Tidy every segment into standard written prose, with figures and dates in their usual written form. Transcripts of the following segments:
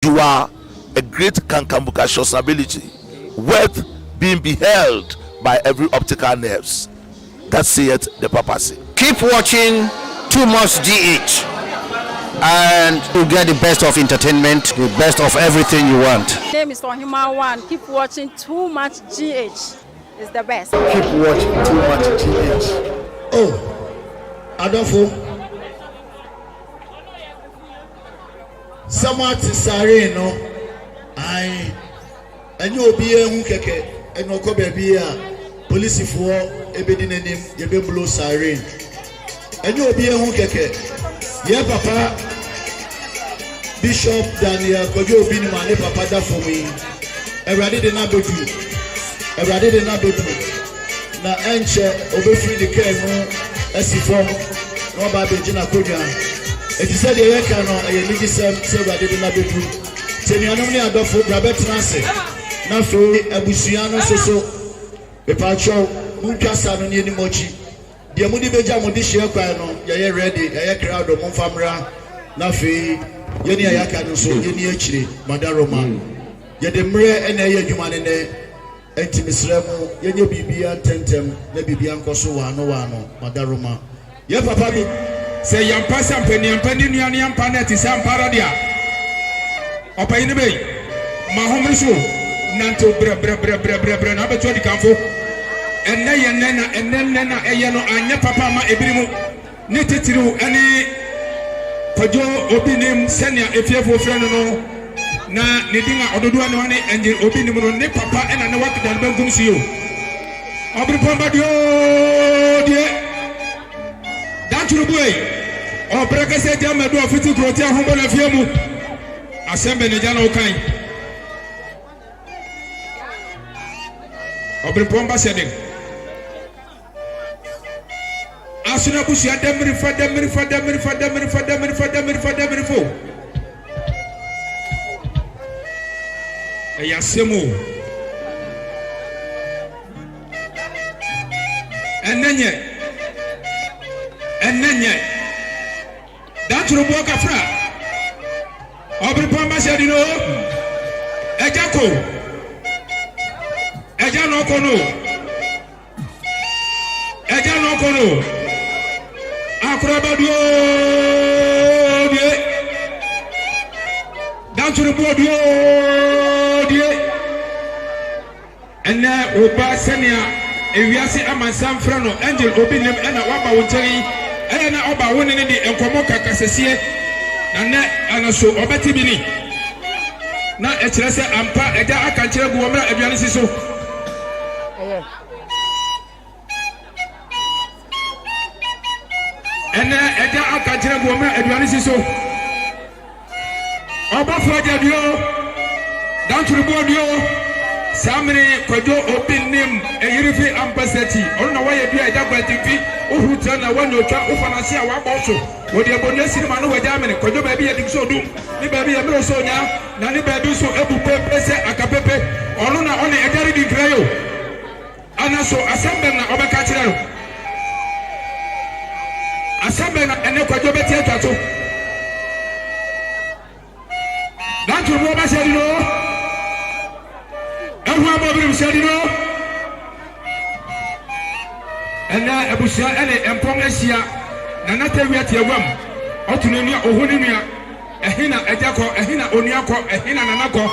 you are a great Kankambuka ability, worth being beheld by every optical nerves. That saith the papacy. Keep watching Too Much GH, and you get the best of entertainment, the best of everything you want. My name is Ohima One. Keep watching Too Much GH. It's the best. Keep watching Too Much GH. Oh, Adolfo. Someone to Sare, no. And you'll be a keke, and no baby, police for a bidding name, you be blue siren. And you'll be a keke. Yeah, Papa. Bishop Daniel, could you be my papa that for me? I ready the number two. I ready the number two. Now, Anche, over free the care, no, as if from no Baby Gina Kodia. If you said the air canoe, I need to say, I did not do. Tell me, I don't need a for Robert Nancy. Now, for a Busiano, so, the Pacho, Munkasan, and Yenimochi. The Amudi Beja Modishia Kano, Yaya ready, Yaya crowd of Monfamra, Nafi, Yeni Ayakano, so Yeni H. Madaroma. Yademre and Aya Jumanene, Entimisremo, Yeni Bibia Tentem, Nebibian Kosoa, no one, Madaroma. Ye Papa. Say young person, penny and penny, young panet is some paradia. Opa in the bay. Mahomet show. Nanto bre, number 20 campo. And then Nana, a yellow, and your papa, my ebrimu. Knitted through any Pajo, opening, senior, if you have a friend, no. Na, knitting out the one and your opening on papa, and I know what that will come to you. Obri Pombadio, dear. That's your boy. Oh, Braga said, I'm a do of 50 grotia humble of Yamu. Assembly Jano kind. Obri Pomba said it. Asuna Bushia Demri for a Yasemu. And then yet. That's your book of fra. Aubrey Palmer said, you know, Ejako, Ejanokono, Akrabadio, that's your board, and now Oba Senia, if you see a man, Sam Frano, Angel, Obinim, and a Waba will tell you. And about winning the Encomoca Cassia, and so Obatibini. Now, it's less ampa, and I can tell Guama, if you so. And I can tell Guama, if you so. Obafadio, down to the board, Sammy, Kojo, open name, a European ambassador. On the way, you are double TV. Who turn a one you can open and see our also. What the bonus in Manu Diamond, Kojo baby, I think so do. The baby, a little so now, Nani baby, so able to pay a capepe, or on a very big rail. And also assemble of a catcher. Assemble and a Kojo Betty tattoo. That's what Robert said, you know. And what Bobby said, you know. And now Abusia and Pongasia, Nanata Yam, Autonomia, Ohunimia, Ahina, Ejako, Ahina, Oniako, Ahina, Nanako,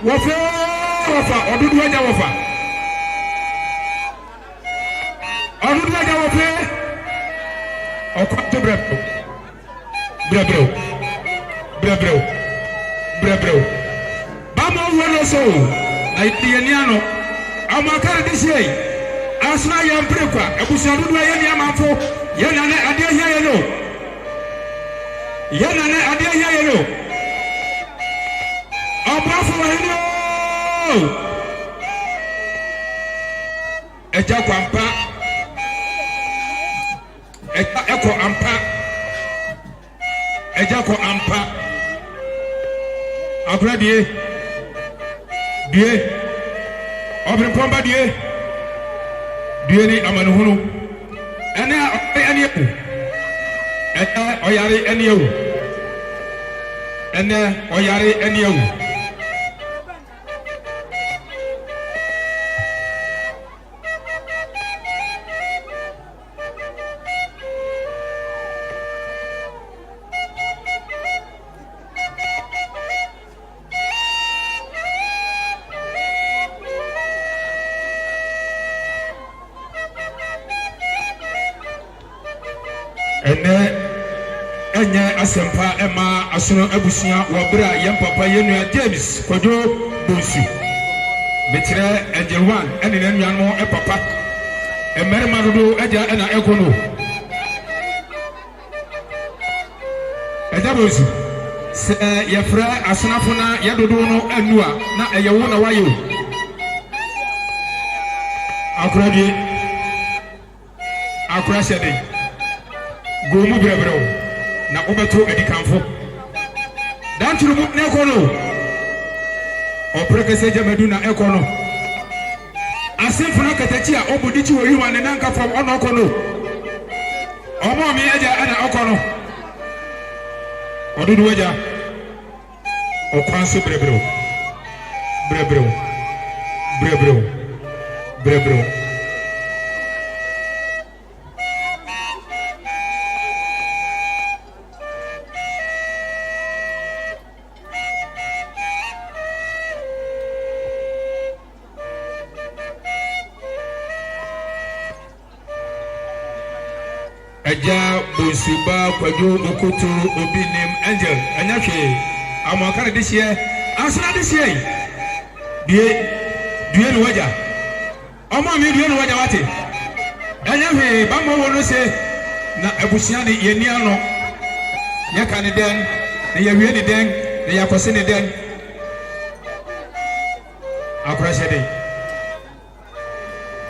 Wafa, or do I Wafa? Or do I Wafa? Or come to Brebro. Bamo, one or so, like the Aniano, Amakara this year. Asna yam prekwa abusaru do yam amfo yana na ade here no Obrafo hino eja kwampa eja ko ampa abradie die obrin pomba die ni amanuhunu ene ene oyare ene ewu ene oyare ene awu ene enye asempa ema asono abusia wobra yem papa yenua James Kojo Bonsu betire Ejewan ene nanua no papa emerima dodo eja ena ekono Eja Bonsu se yefra asonafo na yadodo no anua na eyewo na wayo akura shede gomu brebreo na obeto edikanfo danturu mu ne kono oprekese jamadu na ekono asemfo na katachi a obudichi wo yiwa ne nanka from ono kono omo mi eja ana okono odudu eja okwanso brebreo Eja Bonsuba Kojo Okoto Obinim Angel anyahwe amakare de hye asra de hye due no waja omo mi due no waja wate anyahwe ba mo wono se na abusia ne yeni ano yaka ne den ne yawie ne den ne yakose ne den akora hye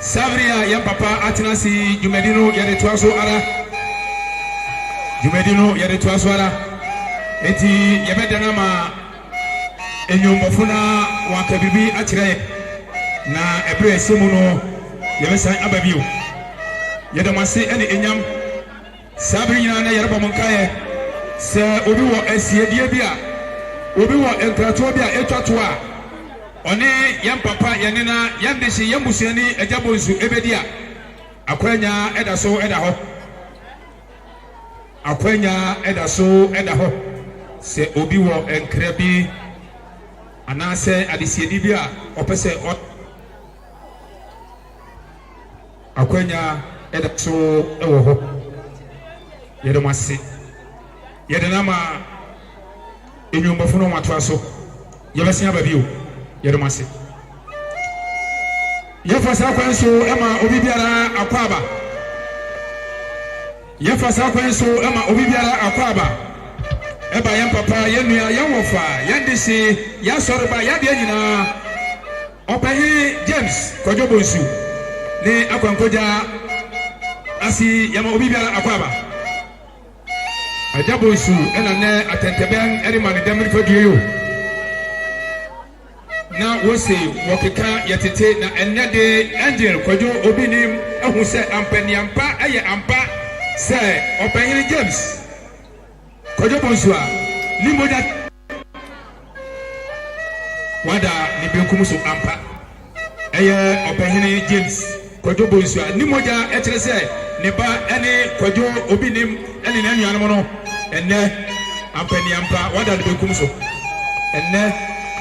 Savria ya papa atinasi Jumedino ya de toaso ara Jumedino ya de toaso ara eti yebedana ma enyumbofuna wakabibi atire na ebre esemu no yebesan ababio yedamase ene enyam Savria na yerba monkaye se obi wo asiedie bia obi wo enkrato bia etwato a one yam papa yanena yam deshi yamusiani Eja Bonsu ebedia akwanya eda so eda ho akwanya eda so eda ho se obi wo enkra bi anase adesiedi bi a opese akwanya eda so ewo ho yedemase yedenama enyumbofo mato aso yebesia babio Yeromase Yefasa kwanso ema obi biara akwaba Yefasa kwanso ema obi biara akwaba eba yem papa yenua yenwofa yendisi yasorba yade nyina opehi James Kojo Bonsu ne akwankoja asi yema obi biara akwaba Eja Bonsu ena ne atenteben erimane demrifo duyo na wose wokeka yetete na enede Angel Kojo Obinim ehu se ampaniampa aye ampa se openyere James Kojo Bonsu a limoda wada ni benkum so ampa eye openyere James Kojo Bonsu a limoda etere se ne ba ene Kojo Obinim ene na nuanom no enne ampaniampa wada ni benkum so enne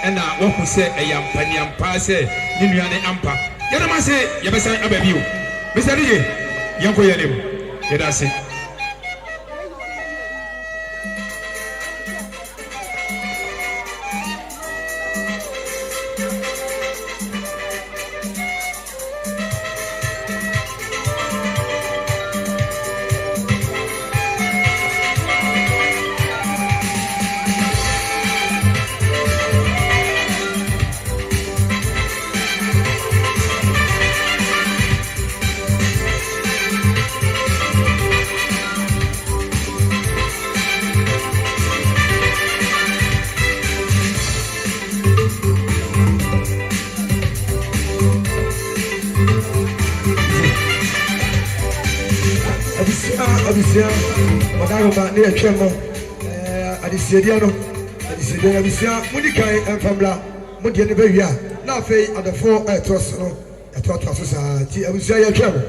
ena wohu se eyampaniampa se ni nuane ampa yedama se yebesan ababio besariye yanko yenem yedase Abisia wadago ba ne atwemo adisiedia no Then we see Mudikai and Famla, Mudia Nebia. Now, Fay at the 4 Tosso, a Total Society. I will say, your travel.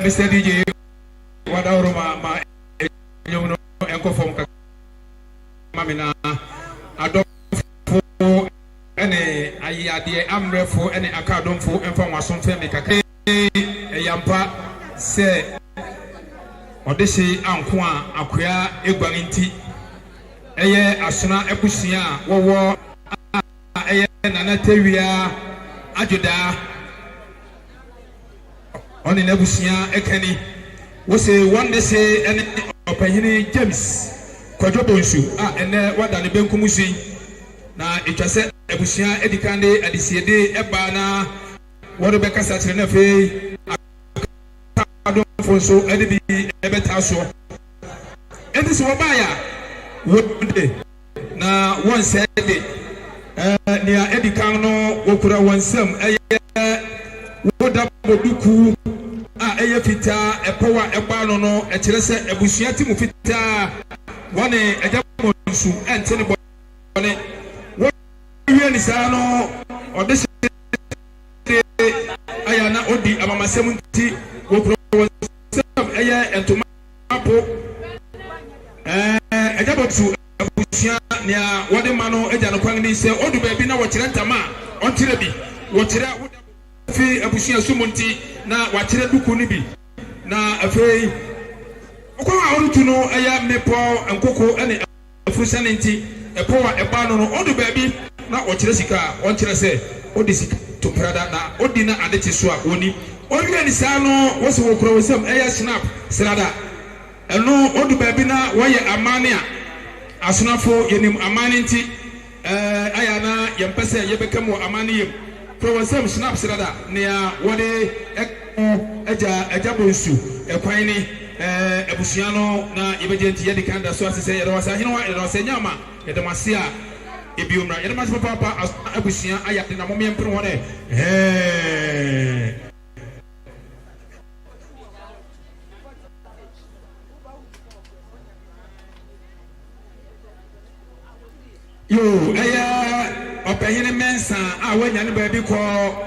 Mr. DJ, what our ma you know, Uncle from Mamina, I don't for any idea, I'm ready for any acadom for information family. A yampa say, or they say, Uncle, Aquia, Ebanti, Aye, Asuna, Ebusia, Wawa, Aye, Nanateria, Ajuda. On in Ebusia Ekeni, we say one day say any opahini James Kwadobonsu and what the Benkumusi na it was said Ebusia Edikande Adisiede Ebana what the Becca Saturn Fe Fonso Edibi Ebetaso. And this Wabaya would day na one said near Edikano Okura one sem Woda Boduku Aya Fita, a power, a banono, a Chilesa, a Busiati Mufita, one a Jamonsu, and Tenebone. What really Sano or this Ayana Odi, Amama 70, Aya and Tomapo, a Jabotsu, a Busia, near Wademano, Ejano Kwangni, say, Oh, do baby now what Chilantama, on Tilebi, what Chila. Fi abusia sumonti na wachire duku ni bi na afei okwa awrutu no aya mepo ankoko ene afusa nti epo wa eba no odu baabi na ochire sika onchire se odi sika to prada na odi na adeti so a oni owi ani sa no wose wo kro wosem aya snap srada eno odu baabi na woye amane a asonafo yenim amane nti aya na yempese yebekam wo amane yem Pro snap srada nea wode eja bonsu ekwan ni abusua no na yebeje nti yedi kanda so asese yede wasa hino wa yede wasa nyama yede mase a ebiomra yede mase papa abusua ayade na momye mpere wona yo opehine mensa a wanya ne baabi ko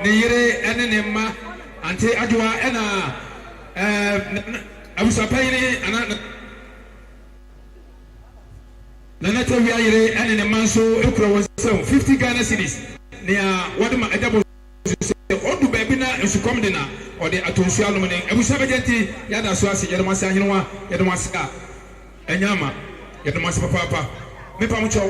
ne yire ene ne ma ante adwa ena abusapayine ana na tawi ayire ene ne manso ekura wonsam 50 Ghana cedis ne a wode ma adabo se odu baabi na ensukom de na ode atonsu alum ne abusabagenti yada so ase yede mase ahenwa yede mase a enyama yede mase papa me pa mo chow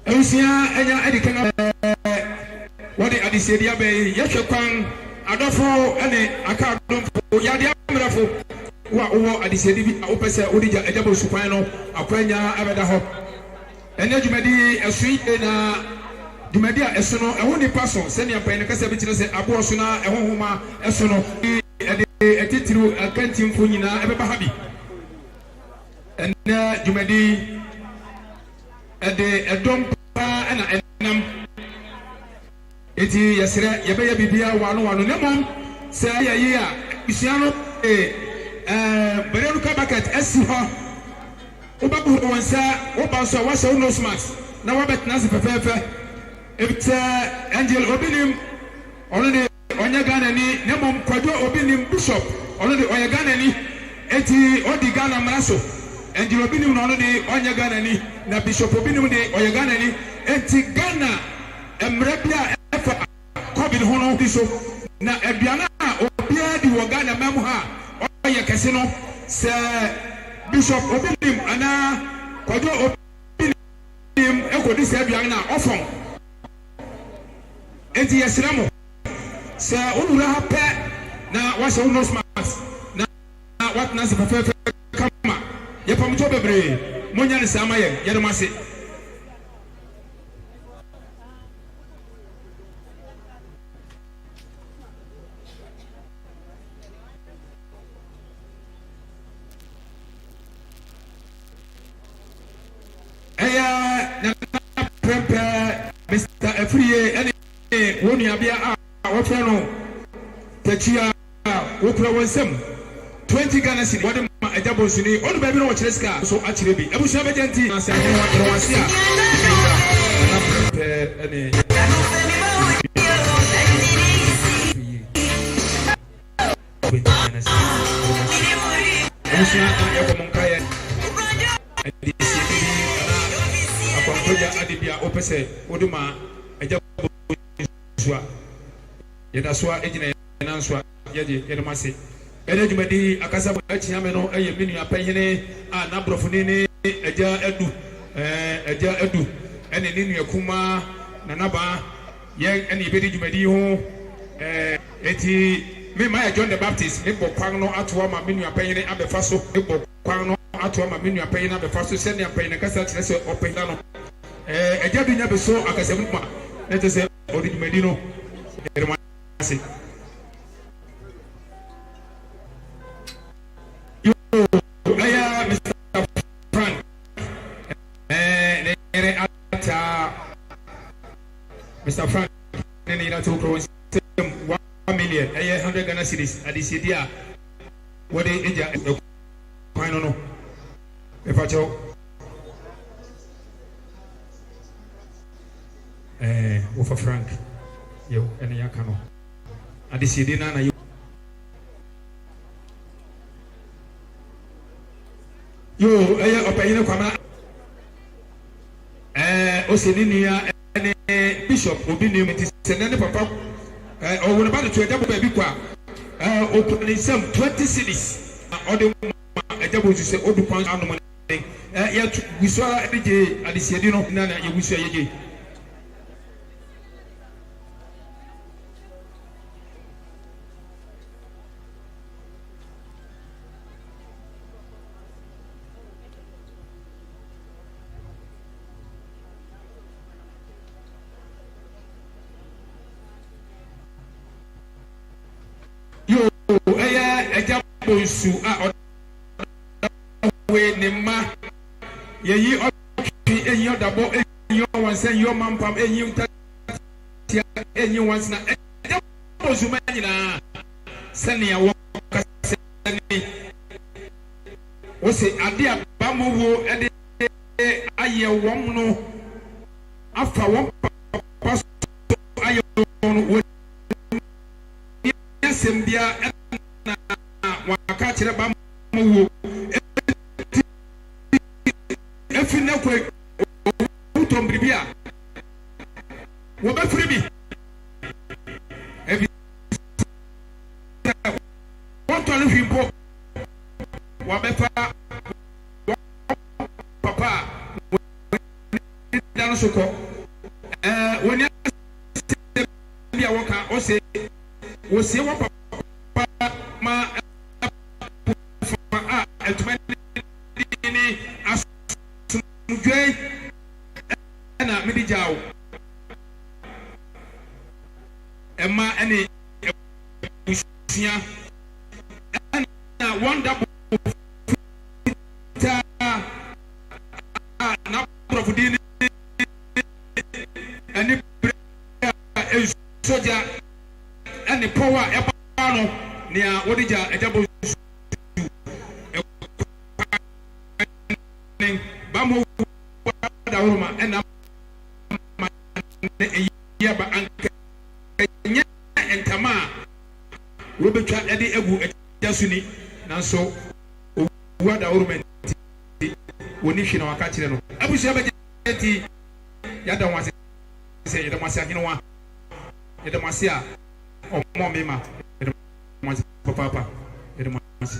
Esia enya edikana wode adisedia be yehwe kwan adofo ene aka adomfo yade amrafo wa wo adisedi bi opese odija ejabo supan no akwanya abeda ho ene djumadi esui na djumadi a eso no eho ni paso se ne ampan kasa bi kire se abo so na eho homa eso no ede etitiru akantimfo nyina ebeba habi ene djumadi ede edom ana enam eti yesere yebeye bibia wano nemom se yayi a bisiano berenu ka bucket esi ho obabu wonsa obanso wasa no smart na wabetna se fefefe ebite angel obinim ono de onye Ghana ni nemom kwadwo obinim bishop ono de onye Ghana ni eti odi Ghana mraso angel obinim no ono de onye Ghana ni na bishop obinim de onye Ghana ni enti Ghana emrebia efa covid hono diso na aduana obia di wo Ghana mem ha oye kese no se bishop obinim ana kwadwo obinim ekodi se aduana na ofon enti yesramo se onura ha pe na wase uno smart na what na se fefe kama ye pamto bebre monya ne sama ye yede mase Mr. Efriye any woni abia a wofra no tachia wokura wonsem 20 Ghana cedi wode ma ajabo suni onu ba bi no wo kire ska so akire bi ebusia begenti na se no wa wase a any Akwampoja adibia opese oduma ejabo swa yeda swa ejina na swa yeje yedemase ene djumadi akasa bo achiame no eye menu apehene a na brofuni ni eja edu ene ninu yakuma na naba ye ene ibedi djumadi ho eti me ma John the Baptist me bokwan no atoa ma menu apehene abefa so me bokwan no atoa ma menu apehene abefa so se ne apehene kasa kire se opehena no eja dunya be so akasem ma nete se odi medino ermasi yo aya Mr. Frank nere ata Mr. Frank nene ira to cross 1 million 100 Ghana cedis adisidia wode eja kwano no efacho Ofa Frank yo ene yakano adisidi na yo aya opayine kwama oseninia ene bishop obinim senene papa owona ba to ejabo ba bi kwa okunisem 20 cedis ode ejabo se odu pan anu ya wiswara eje adisidi no na ya wiswa yeje eja bonsu a we ne ma yeyi otwi eyi odabo eyi wansa eyi mampam eyi ntatia eyi wansna eja bonsu ma nyina sene wo kasani wo se ade abamowo ede aye wom no afa wom papa aye no sembia na waka kire ba mo efi na ko utom bibia wo ba firi bi ebi won to le fi po wa be fa papa dan so ko woni bia wo ka o se wo se wo papa ma a etmani ni asumdwe na medi jaw ema ene busia na wonder ta na profudini ene soja ene power eba no nia wodija ejabo bamo da homa ena ya ba anka nya entama wobetwa ede egu ejasuni nanso owa da homa woni hwe na waka kire no abusia bejeti ya da wase se ya da wase akino wa ya da wase a omo mema ya da wase papa ya da wase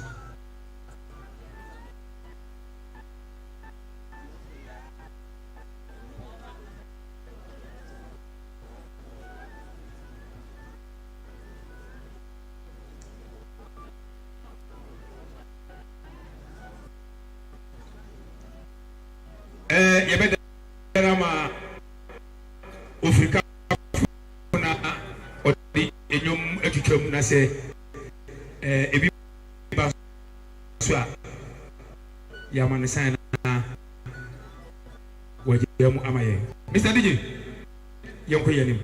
yebedera ma Afrika na odi enyom atutwam na se ebi ba so a ya man sign na wajemu amaye Mr. DJ yonko yanim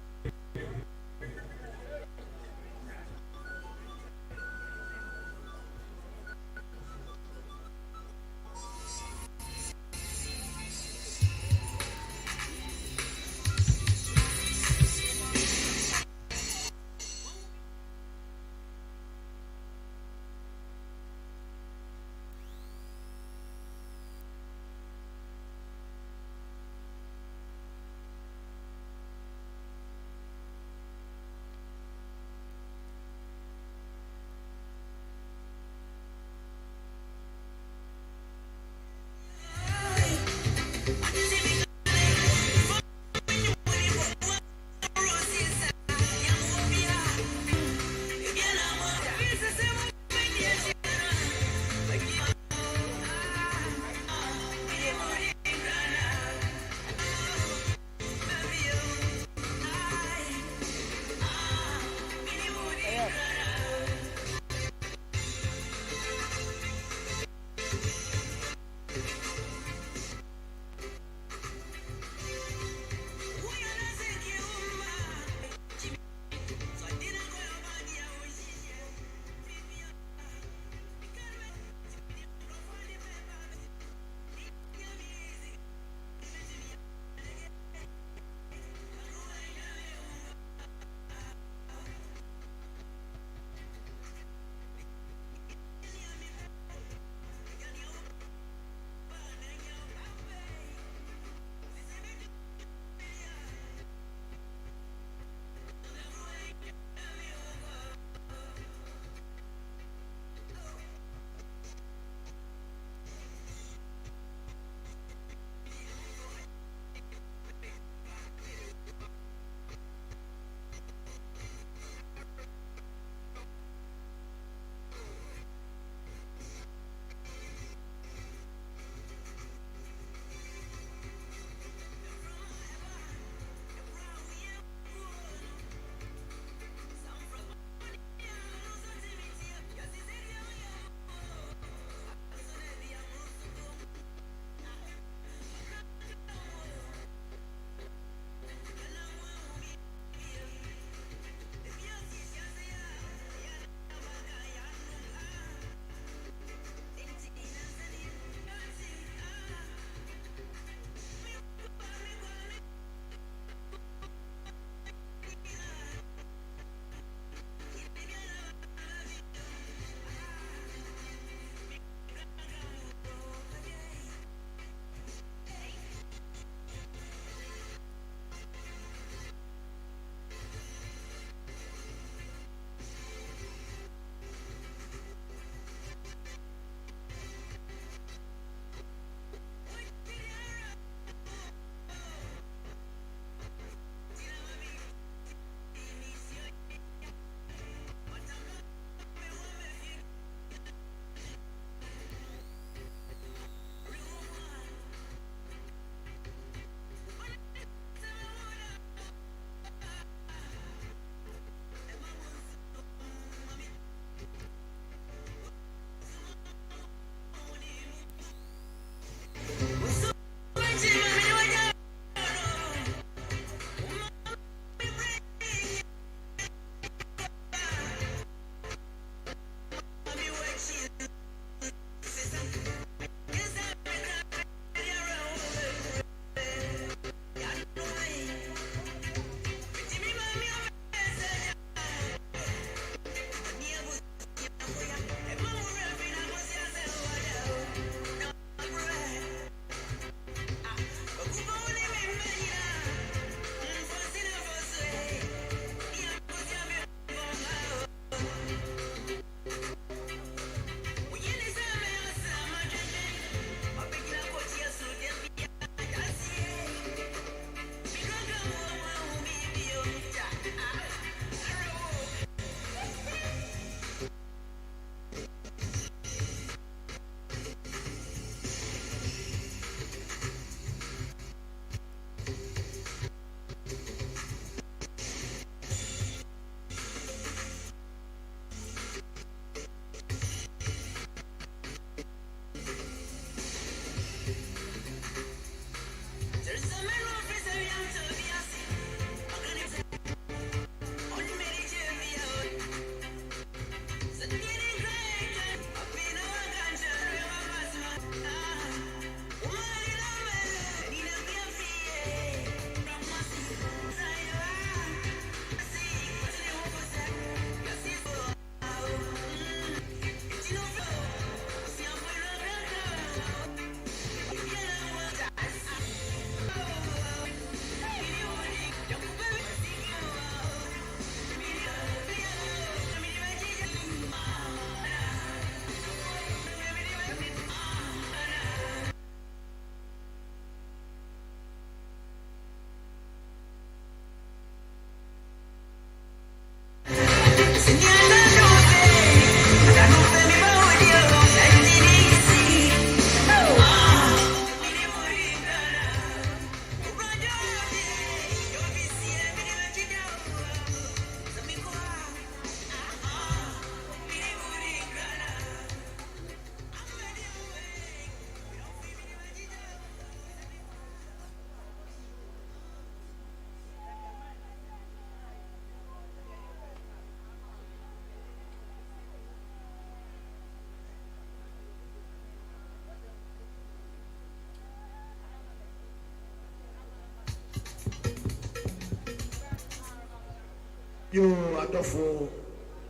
Yo, adofo,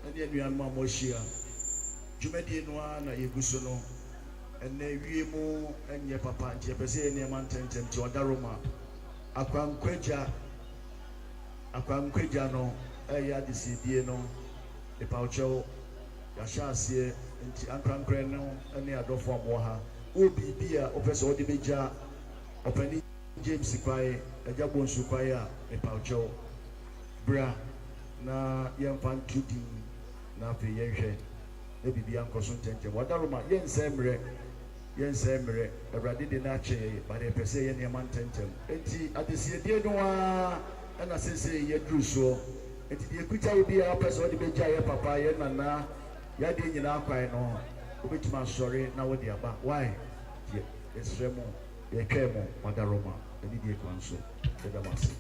and then we are Mamoshia. Jumedi Noa, na Yegusono, and Neviemo, and your papa, and your Pese, and your mountain, and your Daroma. Aquam Queja no, Aya di Sidieno, the Paucho, Yashasie, and Ankram Creno, and the Adolfo Moha, Ubi Bia, Opes Odibeja, Opening James Siquai, a Jabon Suquaya, the Paucho, Bra, na Yampan Tutin, na Fiye, the Bibian Consultant, Wadaruma, Yen Semre, a Radid Nache, but a Pese and Yaman Tentem. Eti at the Sidia and I say, ye drew so. It is the Kuta will be our person, the Beja, Papa, Yana, Yadin in our cry no, which man sorry, now what they are back. Why? It's Remo, ye Kemo, Madaroma, the Didia Council, the Damas.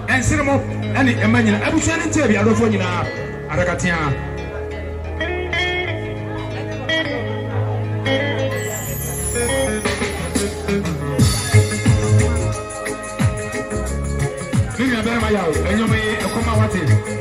And cinema, and a man, I was trying to tell you, I don't want you now. Aragatia. Maybe I better my out, and you may come out with it.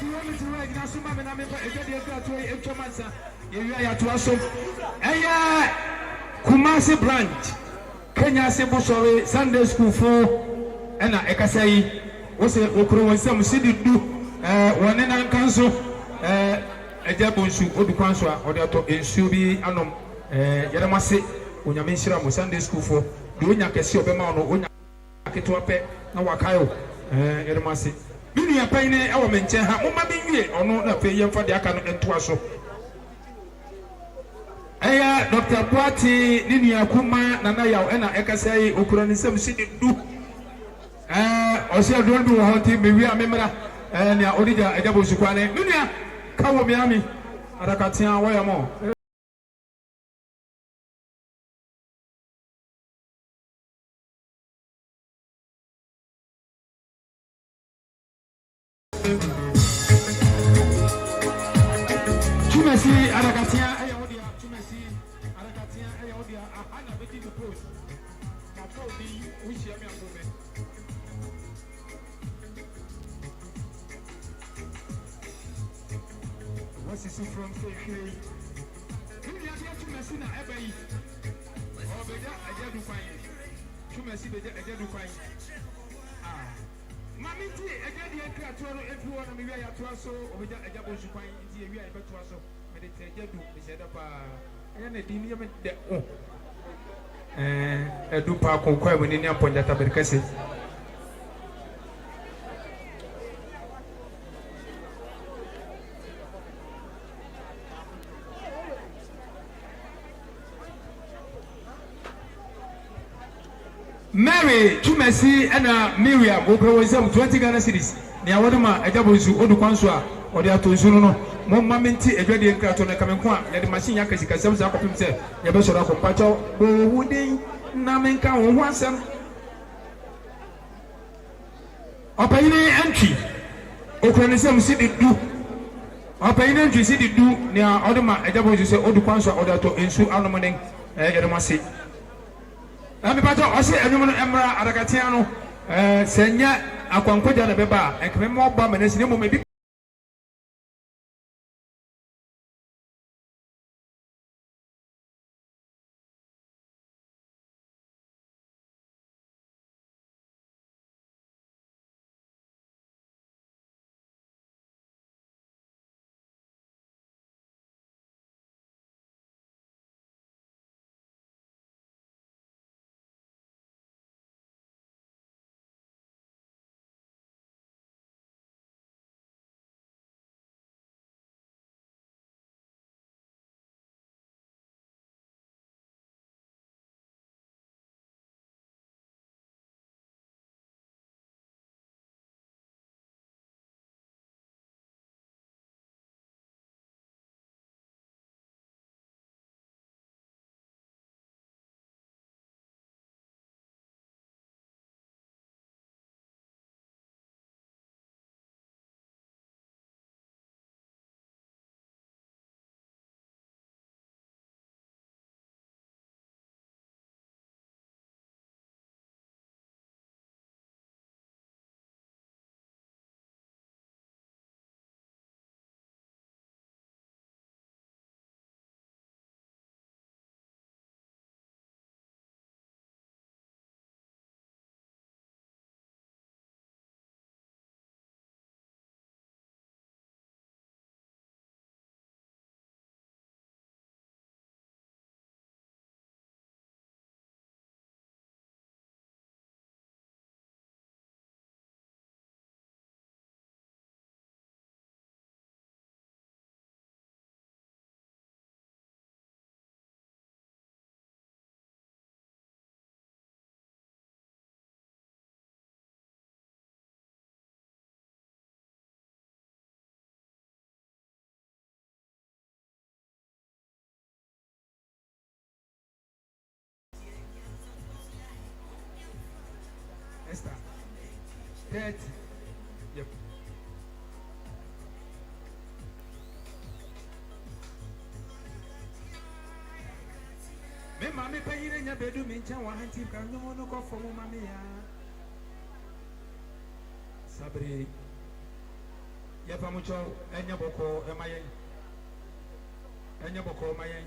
you want me to write now some man I remember get the got to a chomansa. You are to us. Aya Kumasi branch. Kenya Sebo sorry Sunday school for and I can say was a okro some city do one and council a jabunsu odukanswa or the to insubi anom Yaramasi when you mention Sunday school for doing a case of a man or to a pet na wakayo Yaramasi. Mini a paine our mention ha mama be or not pay you for the account and twaso. Aya Dr. Boati Nini Akuma Nanaya and I can say Ukrainism city do also don't do how to be a member and ya Odija Adabu Sukwane. Minia Kawa Miami Arakatia Wayamo. Chumesi Arakatia Ayodia, Chumesi Arakatia Ayodia, Ahana Betty the Post. Macaudi, which Yamia Bome. What's his from Faye? Chumesi na Ebay. Oh, Beda, I did to find. Chumesi, I did to find. Mammy, I get the Equator, everyone, and we are to us, or we are able to find the area to us. But it's a jet to set up a diminution. A dupa conquer when in your point that America. Mary, Chumesi, and Miriam, who was 20 Ghana cities. Near Wadama, a double zoo, Odu Consua, or the Atozuno, Momenti, a very carton, a coming quan, and the machine Yakasika, some of himself, Yabasura Compacho, Woody, Namenka, Wansam. Opine entry, Ukrainism city do. Opine entry city do near Odama, a double zoo, Odu Consua, or the to ensure Alamaning, Yamasi. I'm about to say, everyone, Emra Aragatiano, Senya, Aquancoja, and Beba, and come more bomb and as you maybe. Esther. 30. Yep. Me mami payire nya bedu mincha wa hanti ka no no ko fo mami ya. Sabri. Yapamucho, Enyaboko, Emayen, Enyaboko, Mayen,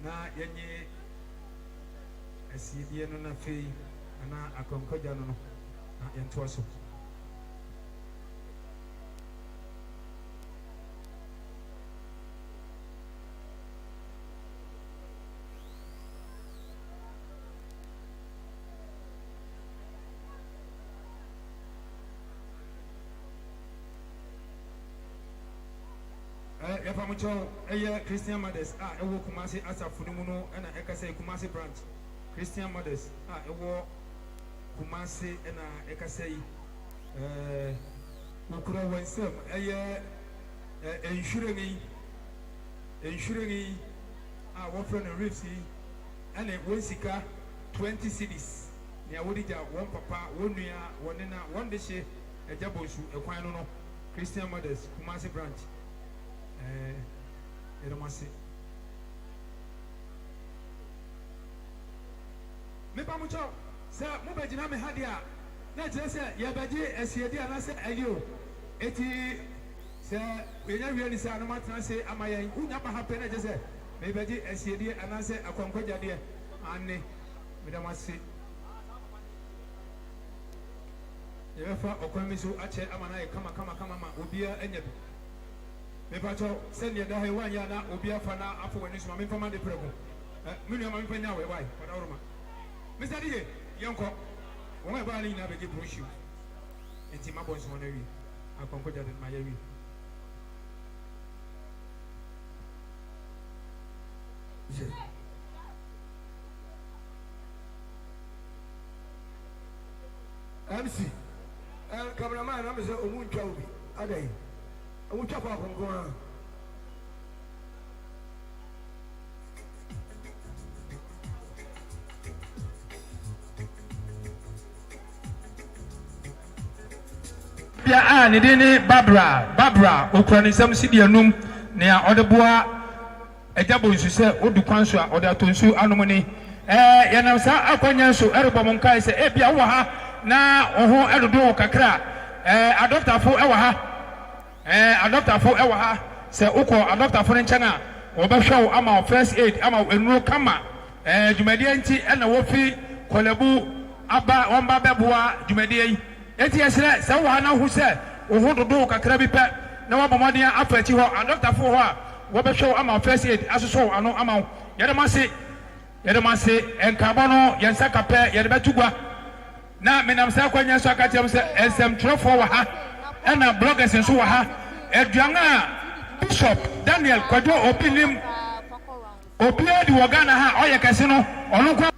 na Yenye, a CDN on a fee, and a concordano, and Twasso. Yapamucho, Christian mothers, Ewo Kumasi Asa Fudumuno, and Ekase Kumasi branch. Christian mothers, Ewo Kumasi and Ekase Ukura Wensem, ensuring one friend of Ripsy, and a Wensika 20 cities. Near Wodija, one papa, 1 year, 1 in 1 dish, a Jaboshu, a Quinono, Christian mothers, Kumasi branch. Me pamucho se mo be gina me hadia na je se ye beje asiedi ana se ayo eti se yenya wi ni se anoma tran se amayen unya ba happen na je se me beje asiedi ana se akwankwaja de anne me da mase ye fa okwami so ache amana e kama ma obia enya bi me pacho send ye da he wan ya na obia fa na afọ wani so me fama de prego me nua ma me panya we why for da Mr. DJ, Yanko, when I buy in a big brochure, and Tima Boys on a week, I concluded in my area. MC, cameraman, I'm a wound child. A day. I will chop up and go on. Ne dene Barbara okran sam sidia num ne odeboa ejabo nsu se odu kwanso a oda tonsu anom ne yanam sa akwanya so erebom nkai se bia wo ha na oho edodo kakra adoptafo ewo ha se ukọ adoptafo nchen a obehwe ama first aid ama enuro kama dwumadie nti na wo fi kolebu aba won ba beboa dwumadie yi eti esre se wo ha na hu se oho dodo kakra bi pe na wa bomodin afachi ho adoptafo ho a wo behwe ama first aid asoso ano ama yede mase enkabo no yensa kapɛ yede betugwa na menam sa kwanya so akatem se SM trofo wa ha na bloggers nso wa ha aduan a Bishop Daniel Kwadwo opinim opiedi wo Ghana ha oye kese no ono kwa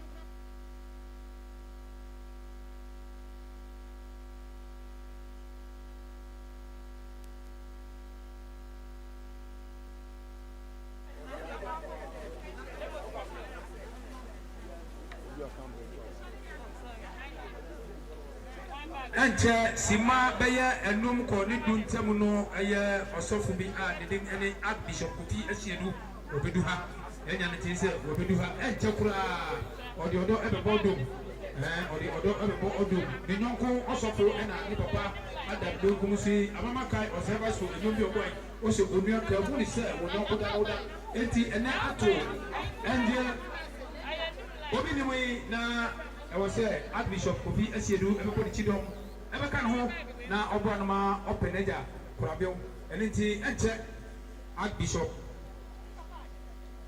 Anche sima beye enum ko ni duntam no eye osofu bi a de ene Archbishop Kofi Asiedu obedu ha enya ne tise obedu ha enche kura odi odo ebebo dom odi odo ebebo odom ni nyonko osofu ena ni papa adam do kumusi amama kai oseva so enum bi oboy o se onua ka hu ni se wo nyonko da enti ene ato enje obi ni we na e wo se Archbishop Kofi Asiedu ebebo di chidom ebe kan ho na obro no ma openeja kurabeo enenti enche Archbishop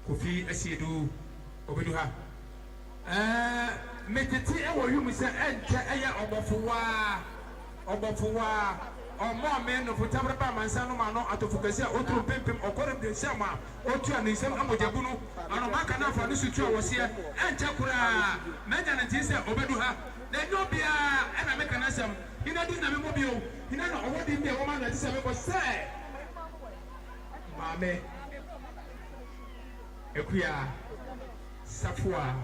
Kofi Asiedu obedu ha meteti e wo yum se enche eye obofuwa omo me no futabra ba mansa no ma no atofukasi a oturu pempem okorem de nsema otu a nsem amojabu no ano maka na afa no sutu a wose enche kura menya ne ti se obedu ha na nyobia e na meka na sam ina di na memo bio ina na owodi mbe wo ma na ti se meko se mame ekuya safua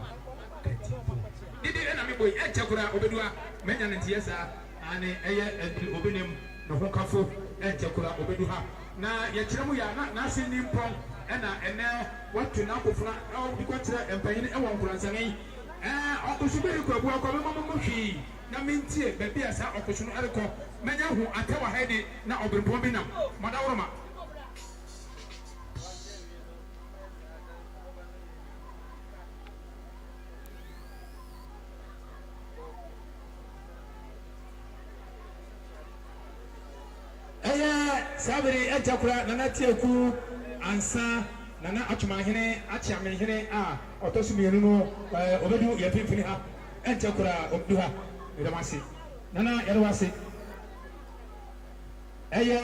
didi na mebo enche kura obedu ha menya ne ti yesa ane eye obenem no hokafo enche kura obedu ha na ye kiremu ya na asini mpon ena ene watu na akofuna o dikotre empanyin e won kuransan okusubiri ko abu akọ mama mo hwi na mentie ba bia sa okusu no ereko menya hu atewa hede na obrempo bi nam madawroma sabiri ejakura nana tieku ansa nana atwumahene achiamehene a otosumienu no obedu yepimfini ha ejakura obedu ha edamase nana yerwase eye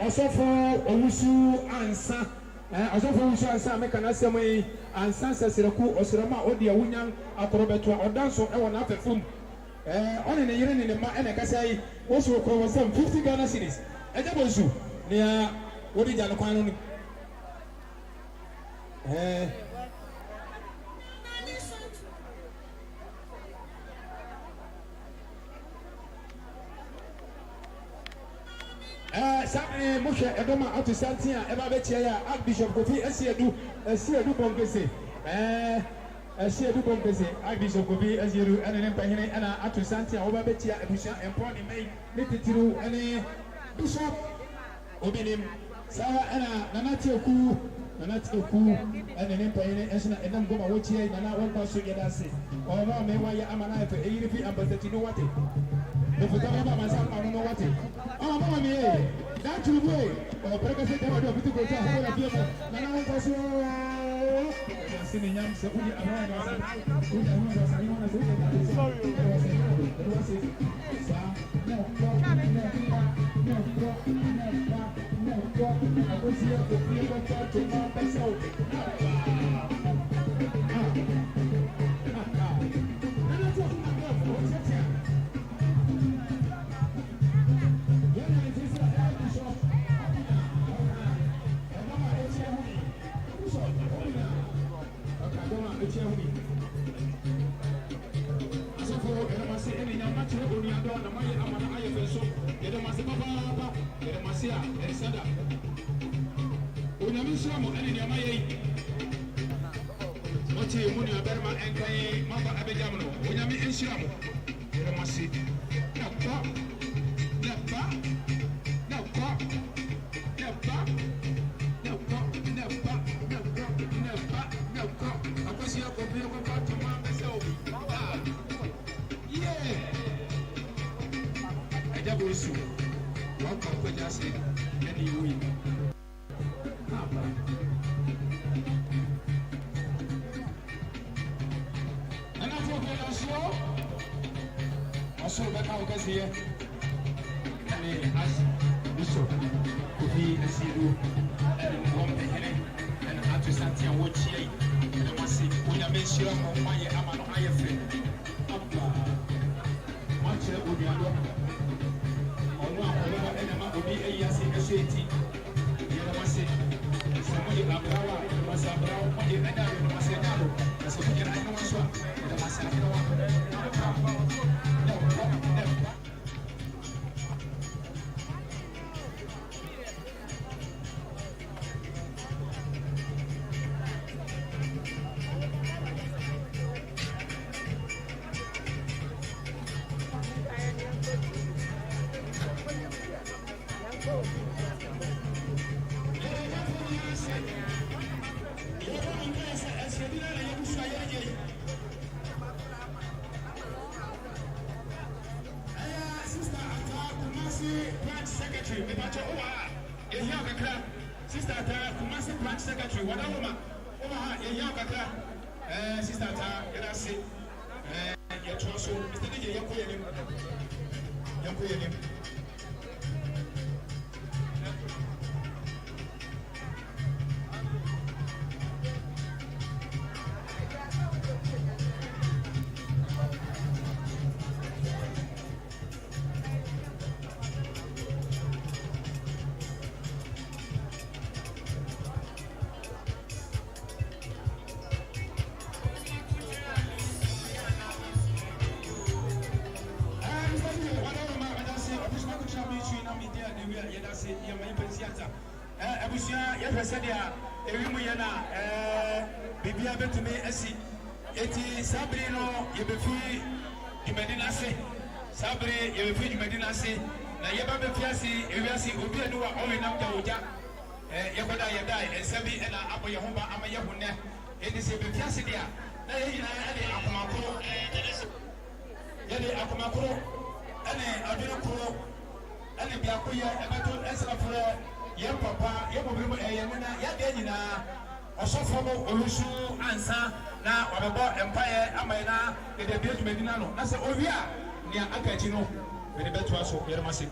osofo owusu ansa asofo wusu ansa meka na sema yi ansa sesireku osirama odi awunyan akorobeto odanso e wona afefum one ne yire ne ma ene kasa yi wosu ko wasam 50 Ghana cedis eje bozu ne wodi jalo kwan no ni sabe moshe edoma atu santia eba betia ya Archbishop Kofi Asiedu Bongese Asiedu Bongese Archbishop Kofi Asiedu ene mpahene ana atu santia oba betia ebusia emponi mai netitiru ene Bishop obinim sa ana nanatieku ene mpahene esna enam goma wochie nana wonpa so yedase oba me wa ya amana efe eyirifi ambatatino wate Before my son, I don't know what it. Oh, mamma mia, that's your way. Or breakfast, I don't know if you go to a few. And I was so sitting young, so we are abusia yɛhwɛ sɛdeɛ ewimu yɛ na bibia bɛtumi asi eti sabiri no yɛbɛfi dwumadi no ase sabiri yɛbɛfi dwumadi no ase na yɛba bɛfi ase ewiase obi ani wa ɔwe nam da ogya yɛkɔda yɛda nsa bi ɛna abɔ yɛ ho ba ama yɛ ho nnɛ ɛde sɛ yɛbɛfi ase deɛ na yɛ nyinaa ɛde akomakoro ɛne adwene koro ɛne biako yɛ ɛbɛto ɛsraforɔ yɛn papa yɛn bɔbiri mu ɛyɛ nena yɛdeɛ nyinaa ɔsɔfoɔ mu olusu ansa na wabɛbɔ mpaeɛ ama yɛ na yɛde abie dwumadi no ano na sɛ owie a nea aka akyi no yɛde bɛtoa so yɛde ma se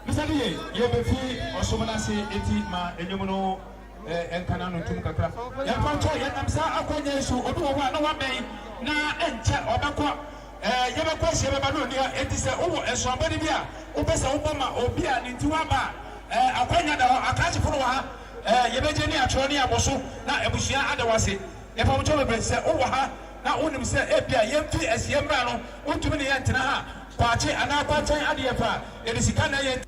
misali yɛbɛfi ɔsom no ase eti ma enyim no enkana no ntum kakra yɛpɔntɔ yɛnam saa akɔnya so obi wɔ hɔ a na wabɛn na ɛnkyɛ ɔbɛkɔ yɛbɛkɔ hyɛ bɛba no nea eti sɛ wowɔ ɛsoabɔde bi a wopɛ sɛ wobɔ ma obi a ne nti waba akɔnya da hɔ akakyefo no wɔ ha yɛbɛgye ne atwerɛ ne abɔ so na abusua ada wɔ ase yɛpɔntɔ bebree sɛ wowɔ ha na wonim sɛ ebia yɛmfi asiɛ mmra no wontumi ne yɛntena ha kwaakye anaa kwakyɛn adeɛ pa yɛde sika na yɛ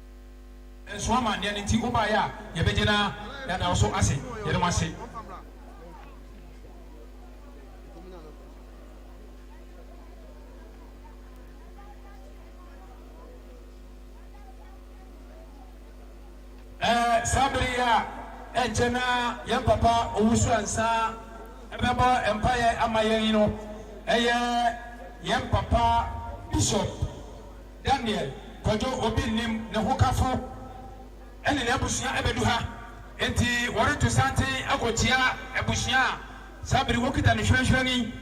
nsoama nea ne nti wobaeɛ a yɛbɛgye na yɛda so ase yɛde mo ase saa bere yi a ɛnkyɛ na yɛn papa owusu ansa ɛbɛbɔ mpaeɛ ama yɛn yi no ɛyɛ yɛn papa bishop Daniel Kwadwo obi nim ne ho kafo ɛne ne abusua ɛbɛdu ha enti wɔreto santen akɔkyia abusua a saa bere wɔkita ne hwɛhwɛ ni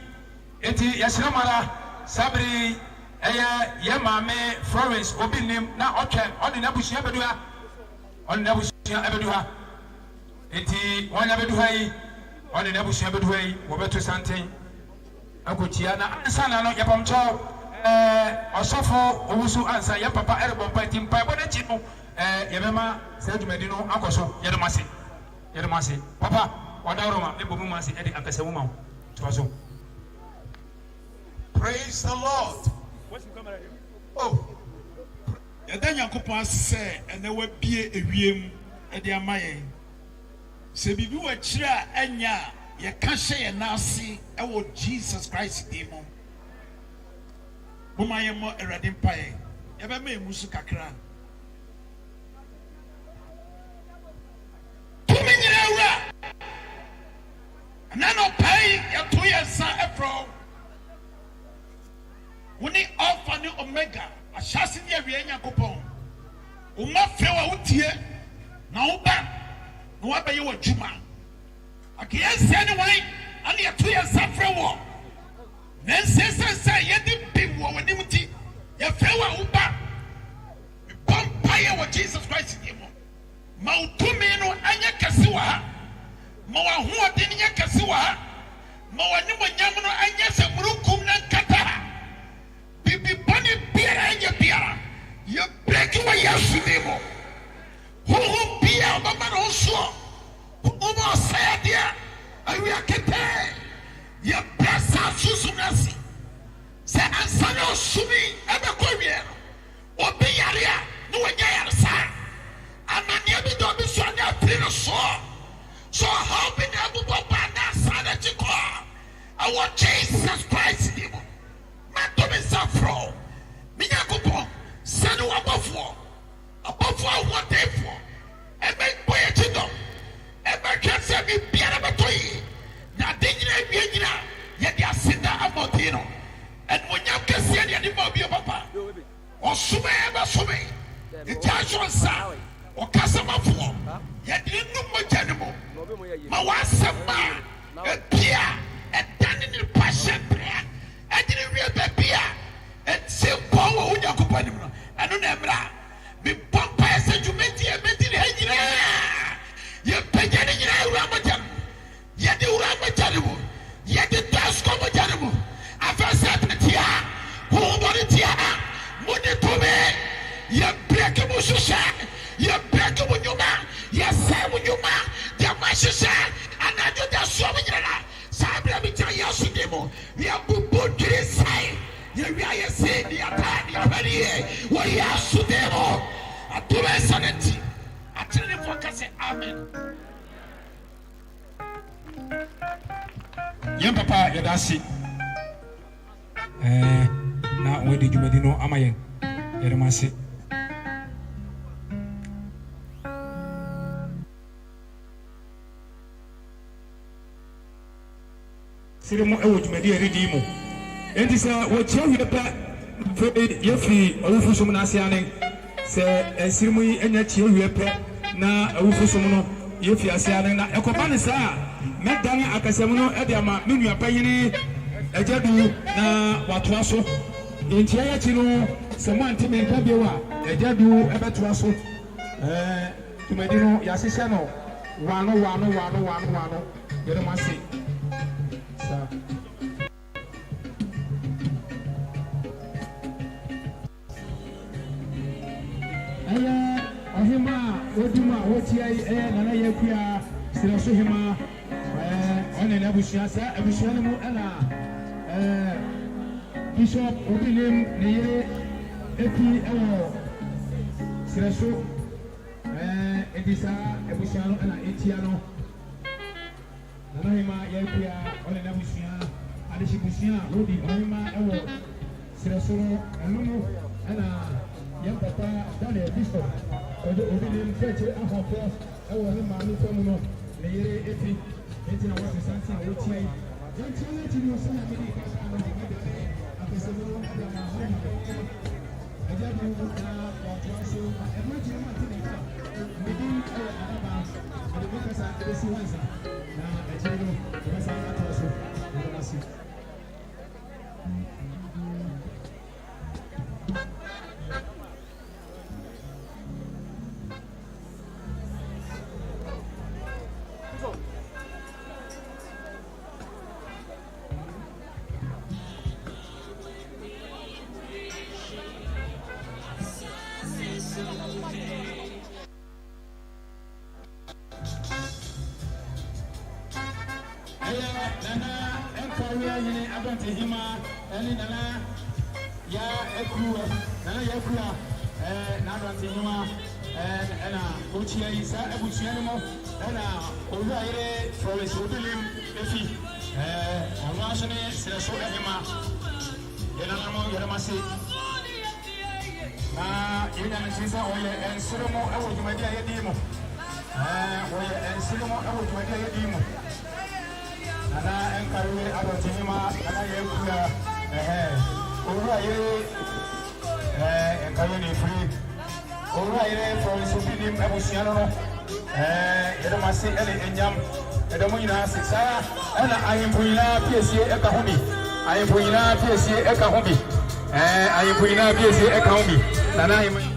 enti yɛhyerɛ mara saa bere ɛyɛ yɛn maame Florence obi nim na ɔtwɛn ɔne ne abusua ɛbɛdu ha ɔne ne abusua ɛbɛdu ha enti wɔn abɛdu ha yi ɔne ne abusua ɛbɛdu ha yi wɔbɛto santen akɔkyia na ansa na no yɛpɔmkyɛw ɔsɔfo owusu ansa yɛn papa ɛrebɔ mpa enti mpa ɛbɔ n'akyi no yɛbɛma sɛ dwumadi no akɔ so yɛde mo ase papa ɔdaworo ma mebɔ mu ma ase ɛde akasɛ mu ma wo toa so. Praise the Lord. Oh, yɛda Nyankopɔn ase sɛ ɛnɛ wabie ewiem ɛde ama yɛn sɛ biribi wɔ akyire a ɛnya a yɛka hyɛ yɛn ase ɛwɔ Jesus Christ din mu boma yɛn mmɔ Awurade mpaeɛ yɛbɛma emu so kakra tumi nyina awura ɛna no ɔpae yɛto yɛn nsa ɛfrɛ wo ne Alpha ne Omega ahyɛase ne awie Nyankopɔn woma fɛ wa wotie na woba na woabɛyɛ w'adwuma akeyɛnsia ne wan ane yɛto yɛn nsa frɛ wɔ na nsɛsɛ sɛ yɛde bim wɔ w'anim nti yɛfrɛ wo a woba mebɔ mpaeɛ wɔ Jesus Christ din mu ma wo tumi no anyɛ kɛse wɔ ha ma w'ahoɔden nyɛ kɛse wɔ ha ma w'animonyam no anyɛ sɛ murukum na nkata ha bibi bɔne biara anyɛ biara yɛbrɛki wɔ Yesu din mu honhom biara wobɛma no ho soɔ woma ɔsɛe adeɛ awia ketɛɛ yɛbrɛ saa susum no ase sɛ ansa ne ɔsumi ɛbɛkɔ wie no obi yare a ne wɔnyɛ yaresaa amanneɛ bi da obi soa ne apiri no soɔ so ɔhaw bi ne abobɔ baa na asaa n'akyi kɔɔ ɛwɔ Jesus Christ ni mu mato me nsa frɛ me Nyankopɔn sɛne w'abɔfoɔ ahoɔdenfoɔ ɛbɛbɔ yɛ akyi dɔm ɛbɛhwɛ sɛ biribiara bɛtɔ yie na ade nyina awie nyina yɛde aseda abɔden no ɛnumonyam kɛseɛ ne yɛde ma obi papa ɔsome bɛsome ɛgya ahyɛ nsa ɔkasamafoɔ yɛde ne num mogya no mu ma wɔasɛm a ɛpia ɛdane ne pahyɛ brea ɛde ne wie baabi a ɛnse nkɔn wɔ wo Nyankopɔn anim no ɛno na mmerɛ a mebɔ mpaeɛ sɛ dwumadi a mɛdi ne ha nyinaa yɛpagya ne nyinaa wura mogya no yɛde wura mogya no mu yɛde daskɔ mogya no mu afɛ sɛ tia hohobɔne tia mode tome yɛbrɛke mo hyehyɛ yɛbrɛke mo nnwuma yɛsɛe mo nnwuma deɛ mahyehyɛ anadwo da soɔ mo nyinana mo ya bubu diri sai ya wi aye se di ata di abadi e wo ya su de ho atube sanati atene focus amen yɛn papa yɛda ase na wɔde dwumadi no ama yɛn yɛde mo ase sere mo ɛwɔ dwumadi a ɛredi mu enti sɛ wɔkyia wie pɛ yɛfiri awufosom no ase ane sɛ ɛsere mu yi anya kyia wie pɛ na awufosom no yɛfiri ase ane na ɛkɔba ne saa a mɛdane akasɛm no ɛde ama me nua panyini agyadu na watoa so ntia yɛkyi no sɛ moante menka bio a agyadu ɛbɛtoa so dwumadi no yɛahyehyɛ no wano yɛde mo ase saa ɛyɛ ɔhema a wɔdum a wɔtia yi ɛyɛ nana yɛkua srɛ so hema ɔne ne abusua saa abusua no mu ɛna bishop obinim ne yere epi ɛwɔ srɛ so edi saa abusua no ɛna etia no nana hema yɛkua ɔne ne abusua adehye busua a wɔdi ɔhema ɛwɔ srɛ so no ɛno no ɛna yɛn papa daniel bishop ɔde obinim fɛkyɛ ahɔfo ɛwɔ ne maame fam no ne yere efi eti na wɔte santi a wɔtia yi yɛntia no akyi no sɛ na mede kasa no de mede akasɛmu no de ama ho agya bi na wɔatoa so ɛno akyi no mate ne ka mede ɛwɔ adaba mede me kasa ɛbɛsi hɔ nsa na akyire no ɛbɛsa atoa so mede ma se hima ɛne nana ya ekuru nana ya ekura na adante hima ɛna okyia yi saa abusua no mo ɛna owura yere flores obilim efi ɔno aso ne srɛ so ɛhema yɛnana mo yɛrɛ ma se na yɛnya no sɛ ɔyɛ ɛnsere mo ɛwɔ dwumadi a yɛdi mu wɔyɛ ɛnsere mo ɛwɔ dwumadi a yɛdi mu nana ɛnkarewe adɔnte hema nana yɛ kura owura yere ɛnkarewe ne firi owura yere flores obilim abusua no no yɛde ma se ɛne ɛnyam ɛdɛ mo nyinaa se saa ɛna ahemfo nyinaa piesie ɛka ho bi ahemfo nyinaa piesie ɛka ho bi ahemfo nyinaa piesie ɛka ho bi nana ahemfo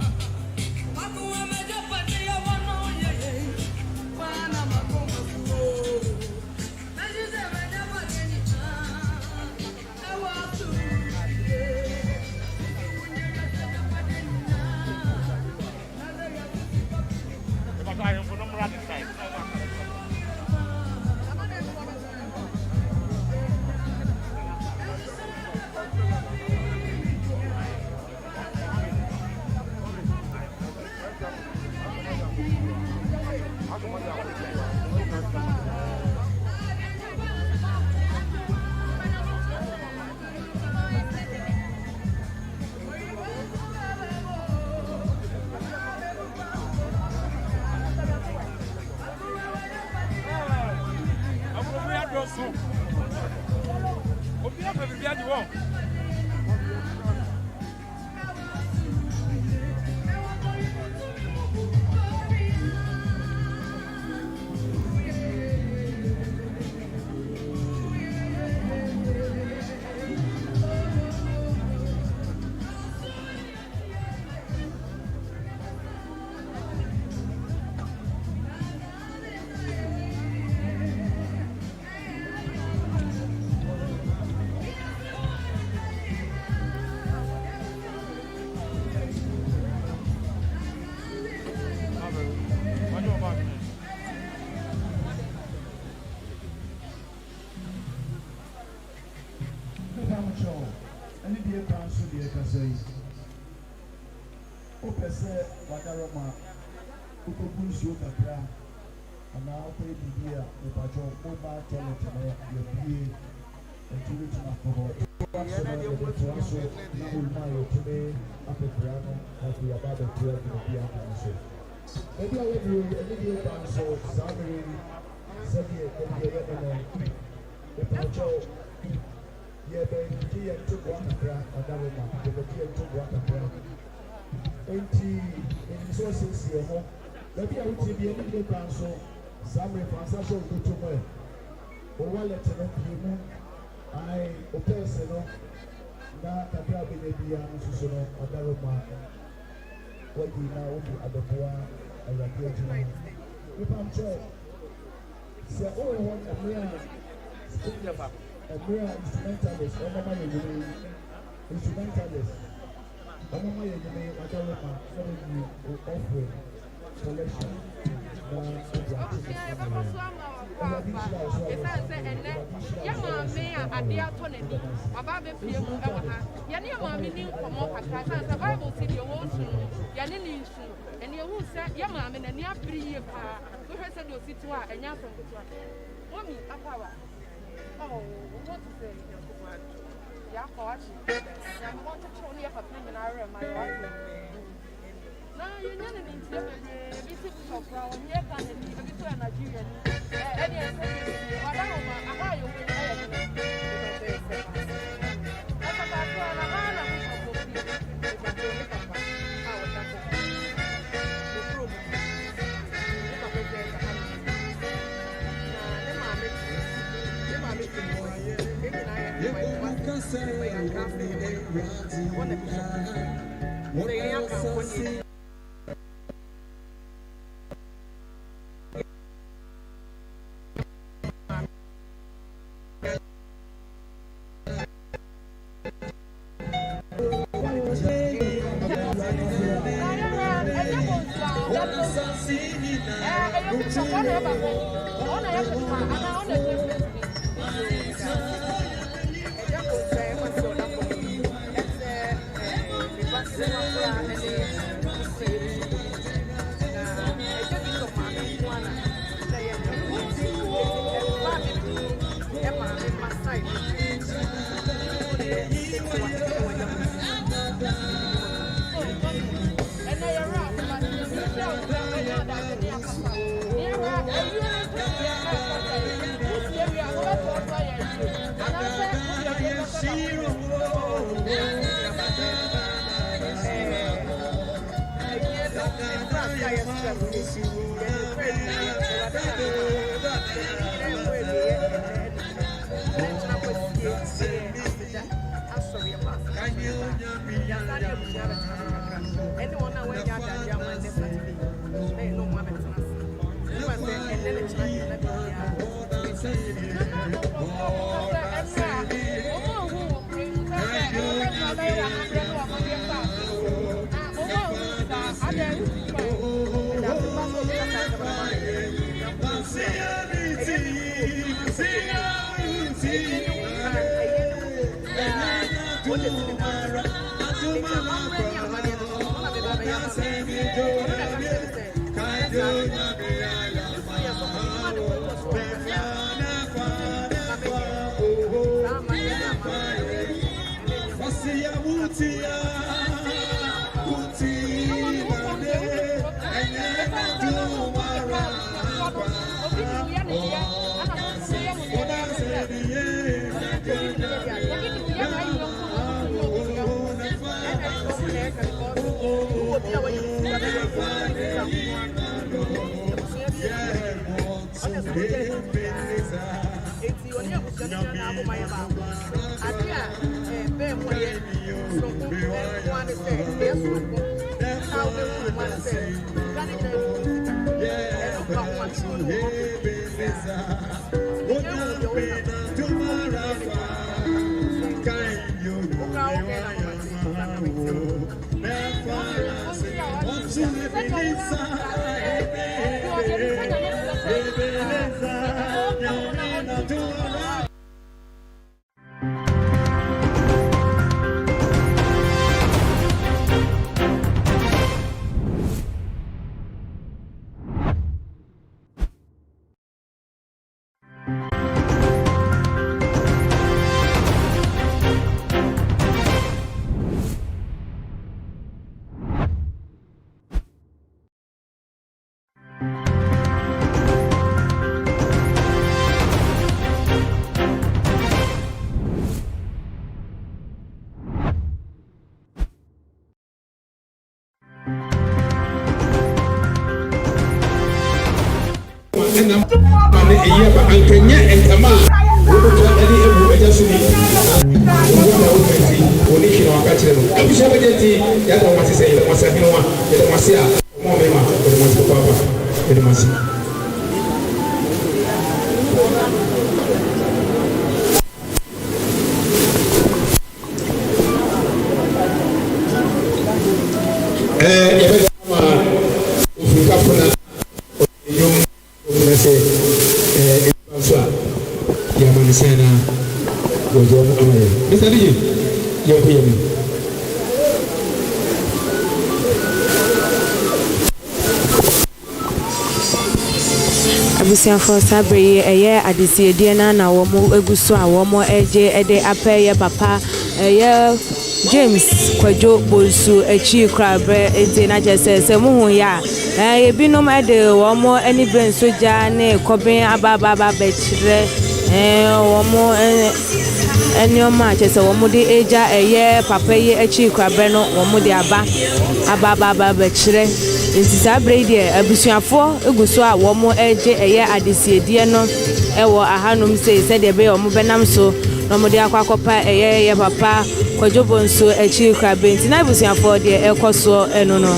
ɛne deɛ pa nso deɛ kasa yi wopɛ sɛ wadarɔma wokɔgu nsuo kakra anaa wopɛ biribi a mepatwɔ mobile toilet no yɛbie nti wotumi akɔ hɔ so na yɛbɛtoa so na wolma a yɛtumi apɛpra no afei yɛba abɛtoa biribi aka no so baabi a wɔduro ɛne deɛ pa nso saa mmere yi sɛdeɛ ɛdeɛ yɛne no mepatwɔ yɛbɛgye yɛn ntoboa kakra ɔdaroma yɛbɛgye yɛn ntoboa kakra enti ɛnim sɛ ɔsiesie hɔ baabi a wotie bi ɛne deɛ pa nso saa mmere fa nsa hyɛ wokoto mu ɛ wo wallet no pie mu ae wo pɛɛse no na kakra bɛnya biara no nso so no ɔdaroma wayi na wode abɛboa awurade adwuma mepam kyɛ sɛ wowɔ hɔ mmerɛ a instrumentalist ɔmama yɛ nwene instrumentalist ɔmama yɛ nwene wadaroma na wayi wo offering collection na wode ate maame a ade atɔ n'ani ɔba abɛpie mu ɛwɔ ha yɛne yɛ maame ne nkɔmmɔ kakra san sɛ bible si deɛ wɔnsu no yɛne ne nsu ɛne ɛhu sɛ yɛ maame n'ani abere yie paa wohwɛ sɛ deɛ osi to a ɛnyɛ asɛm ketewa mɔmi apawa wɔn te sɛ yɛakɔ akyi yɛmmɔ kyekyerɛw ne yɛ papa nyinaa werɛ ma yɛwakɔ na yɛnya ne ne ntie bebree ebi si kusɔfra wɔnyɛ ka n'ani ebi so yɛ Nigeria ni ɛne ɛsɛ wada wɔ ma aha yɛ wo ɛyɛ ne ɛsɛbaako a na ha na kusɔfo bi ɛsɛbaako ne papa a wɔda kɔ ne kurom ne papa bi ɛsɛ ha na ne maame ti mu ebi na yɛ ne ma yɛ akrafo wɔn na bi sɛ yɛyɛ akrafo ne ɛnam ma ne ɛyɛ ba ankanyɛ ntama wobɛtɔ ɛde abu agya so ni wona wofɛnti wɔne hwi na waka kyerɛ no abusua bɛgye nti yɛda wase sɛ yɛda wase ahene wa yɛda wase a ɔma ɔmɛma yɛda wase papaapa yɛda wase Mr. DJ, you're here. abusuafo sabre eye adesiedie na wo eguso a wo eje ede apeye papa eye James Kwadwo Bonsu echi krabe ente na jese muhu ya ebinom ede wo eni brain soja ne koben ababa bechire wo eni o ma jese wo de eja eye papa ye echi krabe no wo de ababa bechire enti sabre die abusuafo eguso a wo eje eye adesiedie no ewo ahanum se de be wo benam so no mo de akwakopa eye papa Kwadwo Bonsu echi krabe enti na abusuafo de ekoso eno no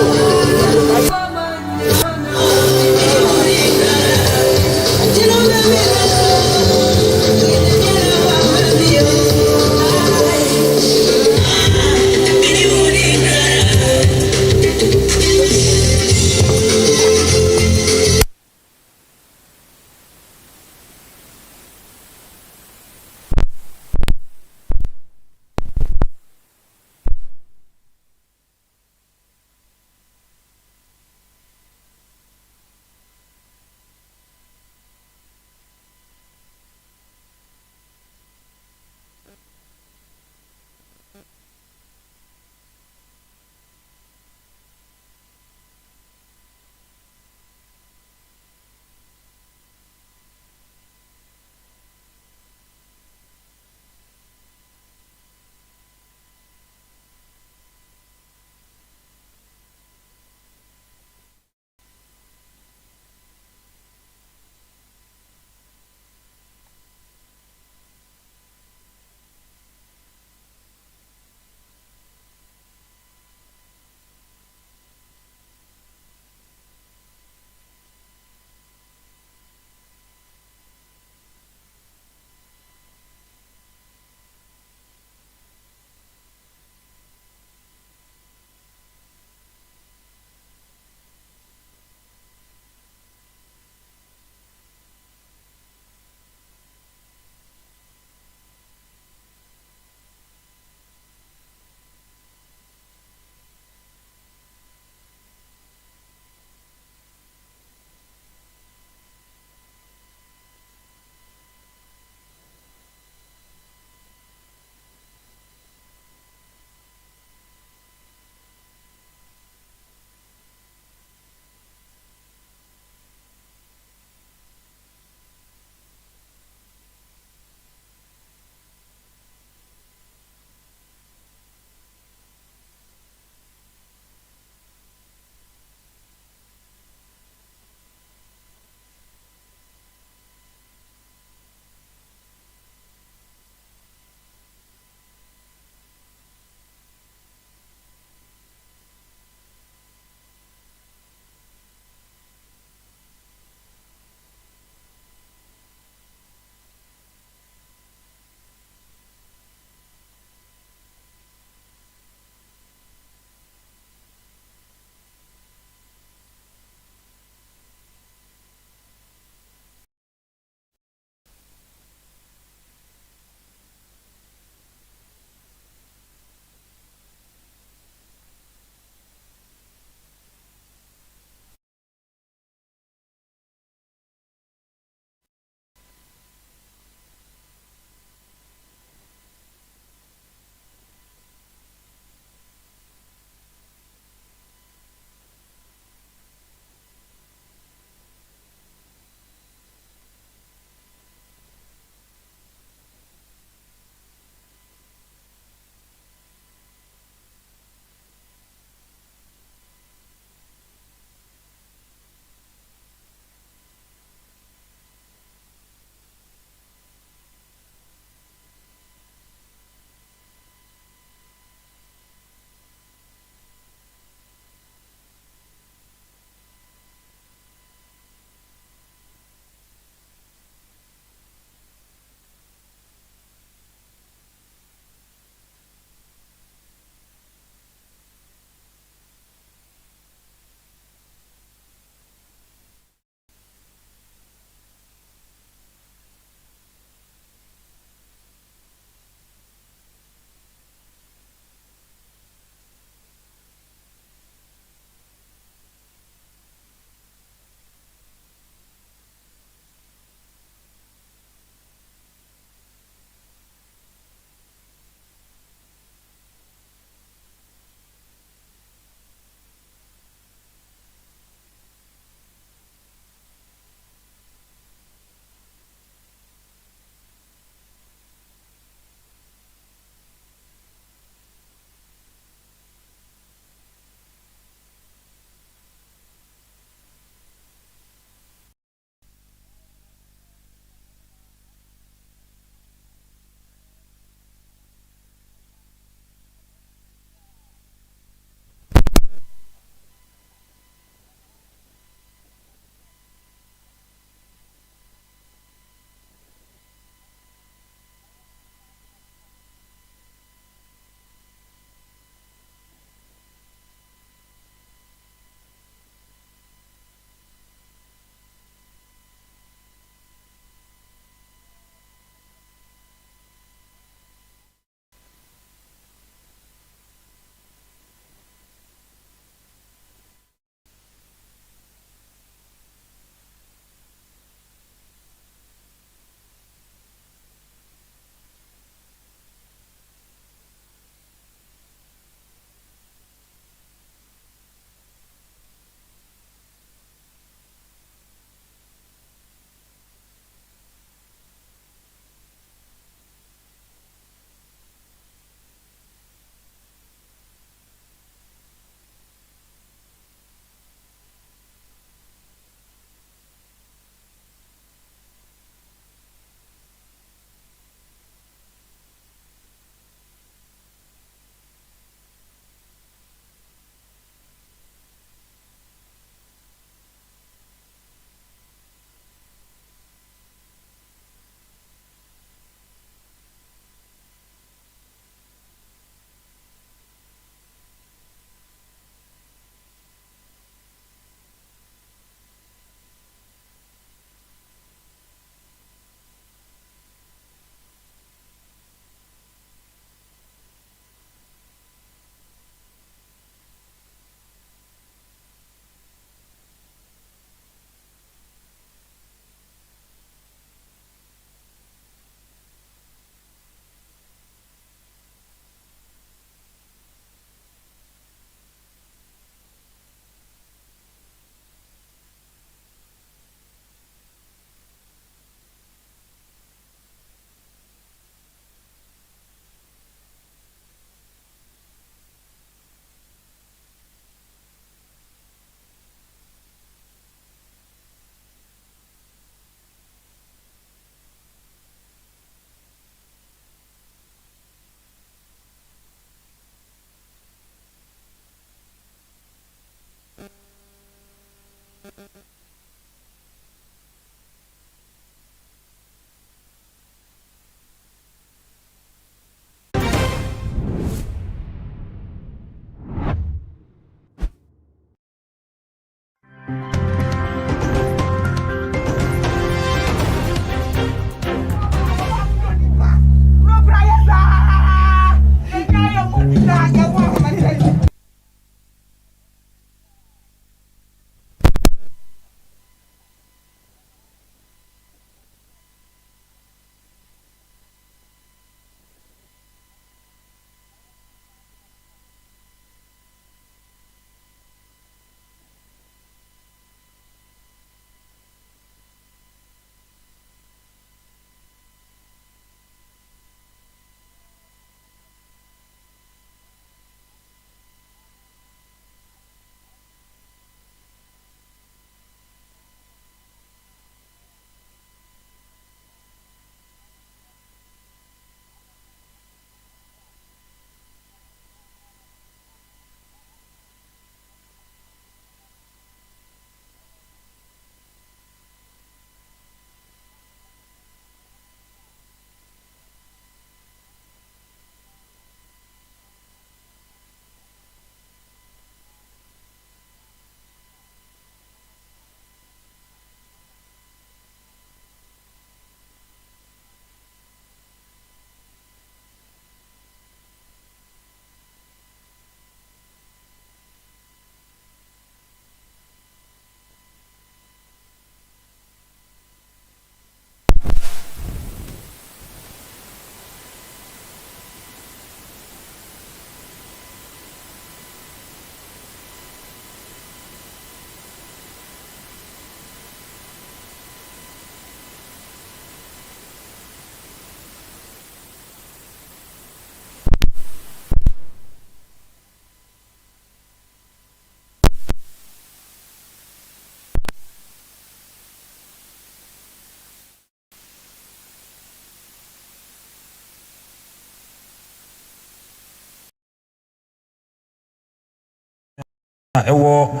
ewo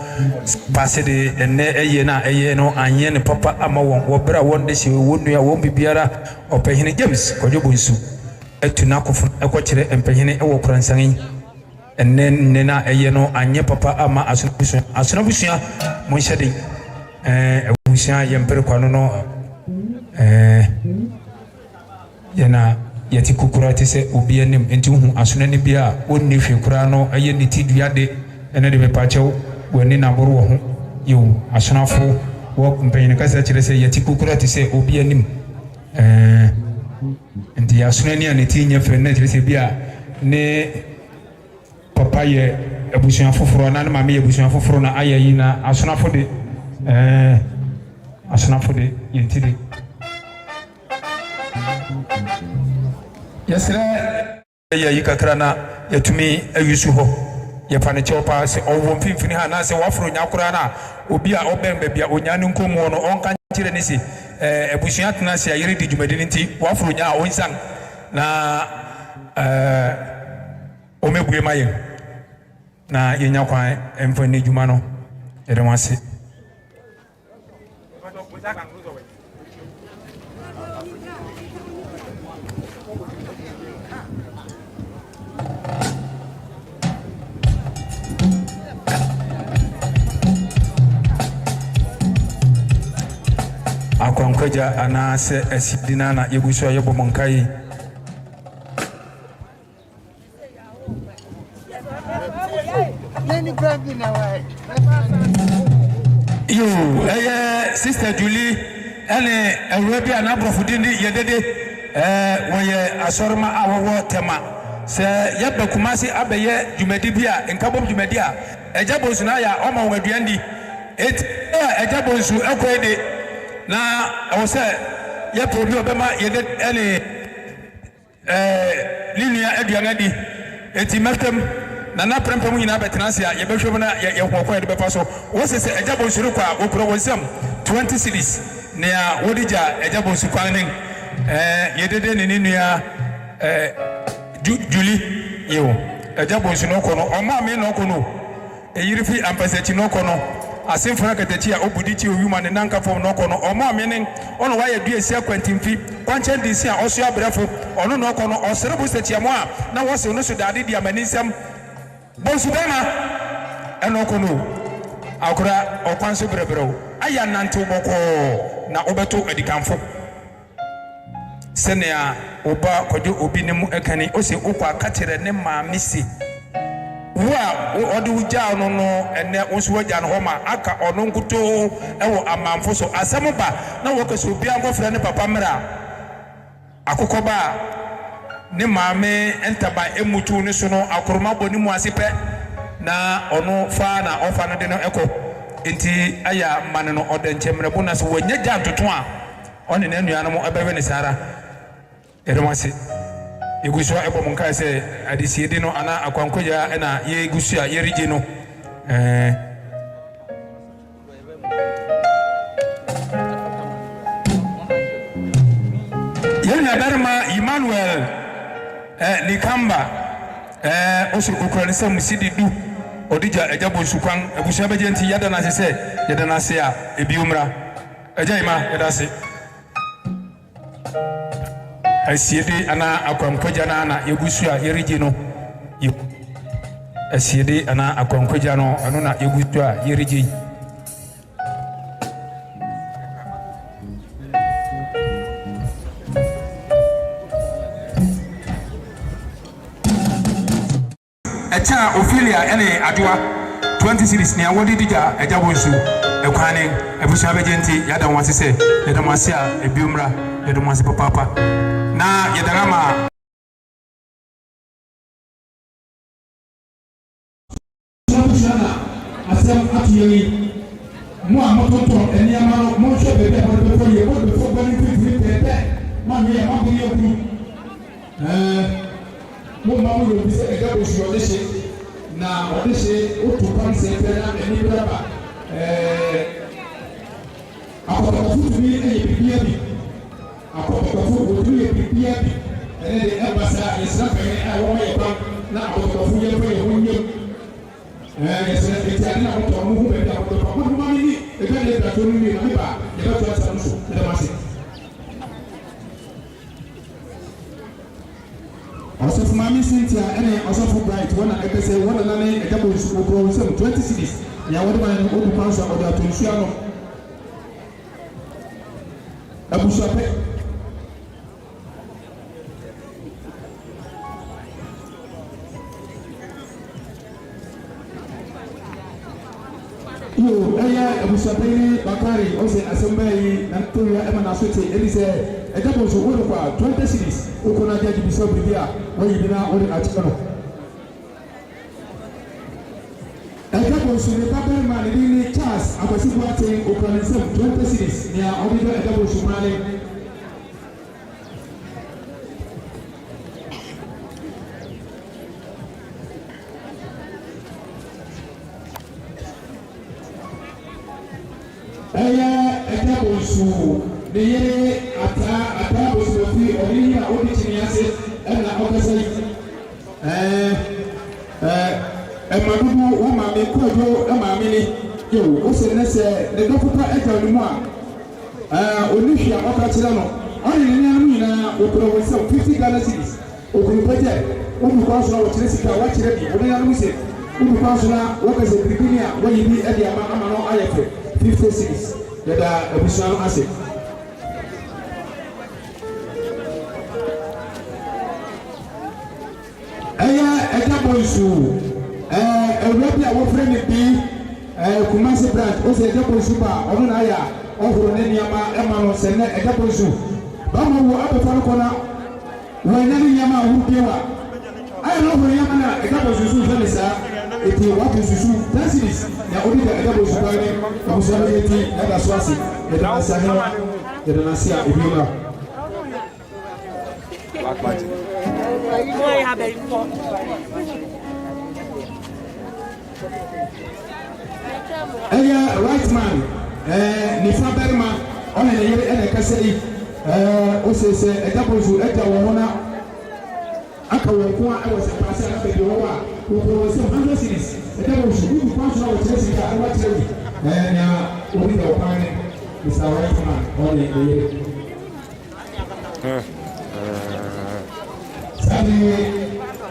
pasede enne eye na eye no anye ne papa ama won wo bra won de hye wonu ya won bibiara opehene James Kwadwobunsu etuna kofu ekokire empehene ewo kransan enne ne na eye no anye papa ama asonabusu mo hyede ebusia yempere kwano no yana yati kukura te se obi anim enti hu asonani bia onni hwe kura no eye ne tiduade ene de mepachew woni na boro ho yo asonafo wo mpanyine kasa kire se yati kukura te se obi anim enti asonani ane ti nya fe na kire se bia ne papa ye abusuan foforo na ma me abusuan foforo na ayayi na asonafo de yentide yesre yayi kakra na yatumi ayusu ho yefane chopa se owo mfimfini ha na se wafro nyakura na obi a obembe bia onyane nkomo no onka kire ne si abusuan tena se ayire di dwumadini nti wafro nya onsan na omebue maye na yenya kwan emfani dwuma no edemase akwankwaja anase asidina na yeguso yebo monkai yo sister Julie ene Arabi anabrofudini yedede woye asorma awowo tema se yeba kumasi abeye dwumadi bia nkabom dwumadi a ejabonsu na ya oma waduandi ejabonsu akwede na awose ye probi obema yede ene linua aduanadi eti meftem na na prempem nyina betenase a ye behwem na ye hokwa de befa so wose se ejabonsu kwa okro wonsam 20 cities na ya wodija ejabonsu kwa nen yedede ne nua Julie yo ejabonsu no kono oma me no kono eyirifi ampaseti no kono asemfona katachi a obudi ti oyuma ne nanka fom no kono omo amene ono wa yadu esi akwantimfi kwanche ndisi a oso abrefo ono no kono oserebo setiamo a na wo se no so dade dia maninsam bonsudama eno kono akura okwanso brebreo aya nante boko na obeto edikanfo senia oba kojo obi ne mu ekani o se okwa katere ne maamisi wa odi uja no no ene onso waja no homa aka ono nkuto ewo amanfo so asemuba na wo kaso obi ankofra ne papa mra akokoba ne maame entaba emutu ne so no akoroma boni mu asepe na ono fa na ofa no de no eko enti aya mane no odenchemrebu na so wanya jantoto a one ne nua no mo ebewe ne sara eremase egusu ebo mon kai se adisiede no ana akwankoja na ye egusu a ye rije no yenya darma Emmanuel Nikamba osu kokran se musidi du odija ejabo sukwan ebusu abejenti yada na se yada na se a ebiumra ejaima yada se asiede ana akwankoja na na yegusu a yerije no asiede ana akwankoja no ano na yegusu a yerije echa Ophelia ene adwa 20 series ne awodi dija ejabonsu ekwane ebusu abejenti yada wanse se yada mase a ebiumra yada mase papa na yadagama asem atiyeri mo amotonto eni amaro mo so bebe abodefo ye mo befo gbani fifiri pepe ma mi e ma bi ye ku mo ma mo yo bi se ega bo so odese na odese o to kan se pe na eni braba akoto futu ni e bibia bi akotofu odu ye bibia bi ene de ebasa yesra fe a wo ye ban na akotofu ye fe ye wonye yesra eti na akotofu mu be da akotofu mu ma ni e ga le da to ni na mi ba ye ba to asa muso e da mase osofu mami Cynthia ene osofu Bright wona ebese wona na ne e ga bo su ko 20 cities ya wodi ma ni odu panso odu atonsu ano abusu ape yo aya abusabeni Bakari ose asembai na toya ema na sote elise ejabo so wo kwa 20 cities uko na jaji biso bibia wo yibina wo de atikano ejabo so ne babel man ni Charles akwasi buate uko na 20 cities ni a obido ejabo so male bonsu de yere ata bonsu fi oni na odi chiniase na okasa madudu o ma me kojo ma me ni yo o se ne se de dokupa eta ni mu a oni hia okachira no oni ni anu nyina o pro wese 50 Ghana cedis o ko peje o bu kwa so o chire sika wa chire bi o ni anu se o bu kwa so na o ka se bibinia wa yi bi e de ama no ayefe 50 cedis yada abusano ase bonsu Europe a wo friend bi Kumasi branch o se eja bonsu ba ono na ya ohoro ne niama e ma no se ne eja bonsu ba mo wo abefa no kona wo ne niama hu biwa ai no ho niama na eja bonsu su fe ne sa eti wa bonsu transilis ya odi da eja bonsu ba ne ka mo sa eti na da so ase e da sa he e da na sia e bi ma boy have a right man nifa berma ona ne yere ene kasei o sese edabozu eta wo hona aka wo ko a wo se pase na be wo wa wo se 100 series edabozu ku kwa so wo chesi ka wa chesi now we go find Mr. Whiteman on the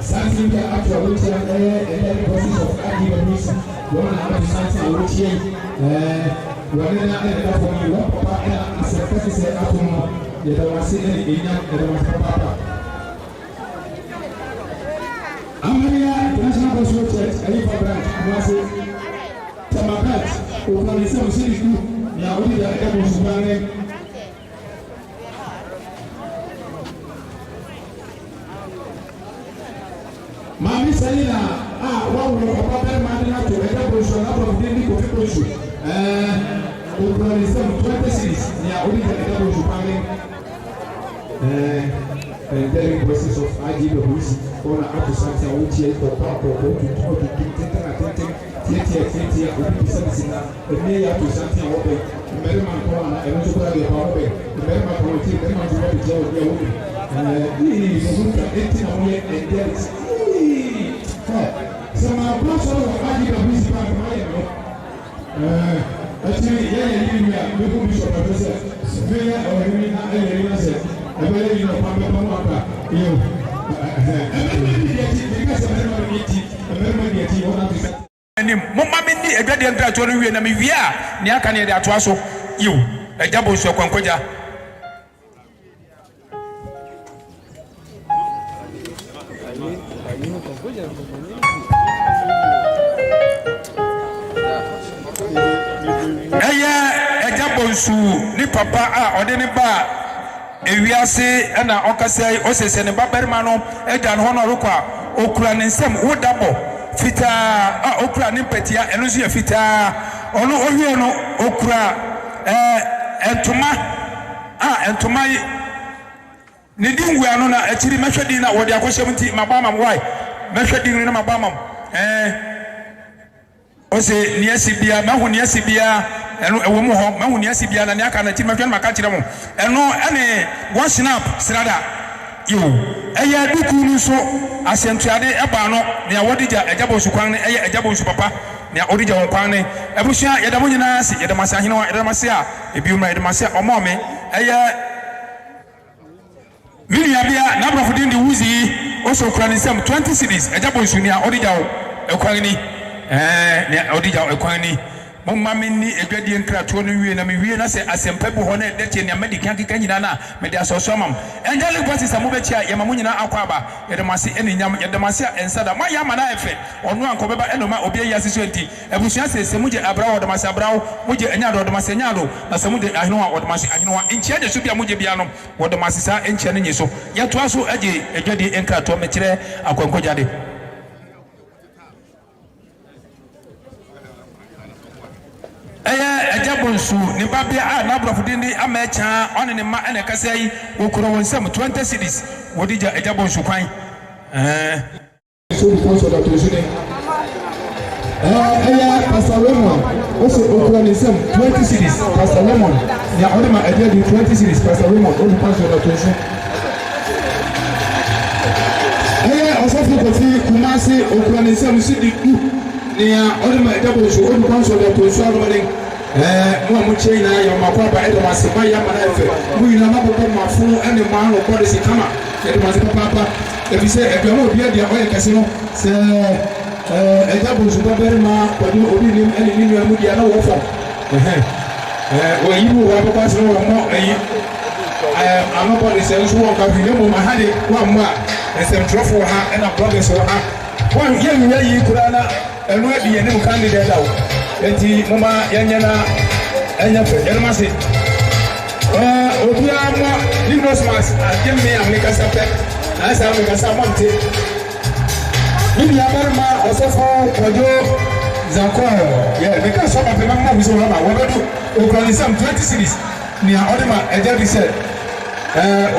something that after which and then the process of adding a mission, one out of something which one in another for you, Papa, as a person after more, that I was sitting in Papa. Amaria International Gospel Church, Alifa Branch, Mwase, Tamakat, Organization of City Group, Yaudi, the Ebo Subane. Mami Selina, one of our Madina to Ebo Subane, of Daily Coffee. Organization of 26, Yaudi, the Ebo Subane. And then the process of IGWC on up to something which is for power to Mama mini egadi entra chori wi na mi wia ni aka ne de atoa so yiw ejabo so kwankoja ejabo nsu ni papa a ode ni ba ewiase na okasai osese ne babarima no eja no hono rokwa okura ne nsem wodabo fita okura ne petia eno so ya fita ono ohwe no okura entoma ne dingu ano na akiri mehwedi na wode akohyem nti mabama wai mehwedi ne mabama ose niasi bia mahu niasi bia eno ewo mu ho mahu niasi bia na ne aka na ti mehwedi maka kire mo eno ene one snap srada yo eya duku nu so asentuade eba no ne awodija ejabo sukwan ne eya ejabo su papa ne odija won kwan ne ebusia yedamo nyina ase yedamase ahene wa yedamase a ebiuma yedamase omome eya milia bia na brofodi ndi wuzi oso kran nsem 20 cities ejabo su ne odija wo ekwan ni ne odija wo ekwan ni mumma minni edwadi enkrato no wie na me wie na se asempa bu ho na edete ne medikan keka nyina na me de asoso mam angelic voices amubechi a yema munyina akwaba yedemase eninyam yedemase ensada ma yama na efe onu ankobeba enoma obi ayi siso enti ebusua se muje abrawo demase abrawo muje enyado demase enyado na se muje ahinoa odemase ahinoa enchia de so bia muje bia no wodemase sa enchia ne nyeso yeto aso age edwadi enkrato me kire akwankojade ejabonsu ni babia na brofudi ni amecha one ne ma ene kasa yi wokuro wonsam 20 cities wodija ejabonsu kwan so the council that is in Pastor Lemon also okuro ni sam 20 cities Pastor Lemon ya one ma eje di 20 cities Pastor Lemon on council that is osofu kofi kumasi okuro ni sam sidi ya one ma ejabonsu on council that is mo amuche ina ya makwaba edo masema ya mana efe mu ina maboko mafu ene ma no policy kama edo masema papa ebise ebiamo obi dia oye kase no se ejabo suba berma kwadu obi nim ene ni nwa mu dia na wo fo wo yibu wa papa so wo mo eyi ama policy so wo ka fi mo mahade wa mo a esem trofo ha ena bloggers ho ha wo ye yi kurana enu adi ye ne candidate dawo enti mama yanyana enyafe yermase obia mo dinosmas ajemme ameka sape na sa ameka samonte bibi abarma osofo kojo zakwa ye meka so ba pema mo biso ma wobedu okronisam 20 cities ni a odema eja bi se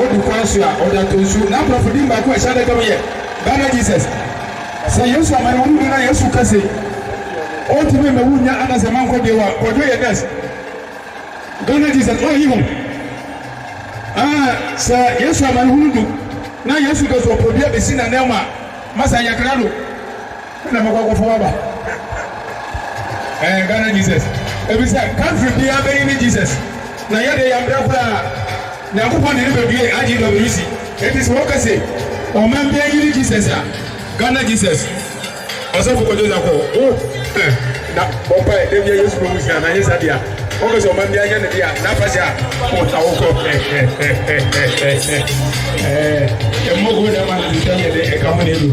odu kwansu a oda tonsu na profodi mba ko ehade gam ye bana Jesus say Yesu amani wonu na Yesu kase o ti me wunya ana se man ko de wa kojo ye des Ghana Jesus o yiwo sa Yesu amani wonu na Yesu go so probia be sina nema masa yakrado na makwa ko fo ba Ghana Jesus Ebi sɛ country bi abɛyi ni Jesus. Na yɛ de yambra kura. Na akokɔ ne be bi IGWC. It is what I say. Ɔman bi ayi ni Jesus a. Ghana Jesus. Ɔsɔfo kɔjɔ zakɔ. Oh. Na bɔmpa yɛ debi Yesu bɔ musa na yɛ sadia. Ɔkɔ sɛ ɔman bi ayɛ ne bi a na fa sɛ ɔta wokɔ. Ɛmɔ ko dɛ ma na sɛ yɛ de ɛka ho ne do.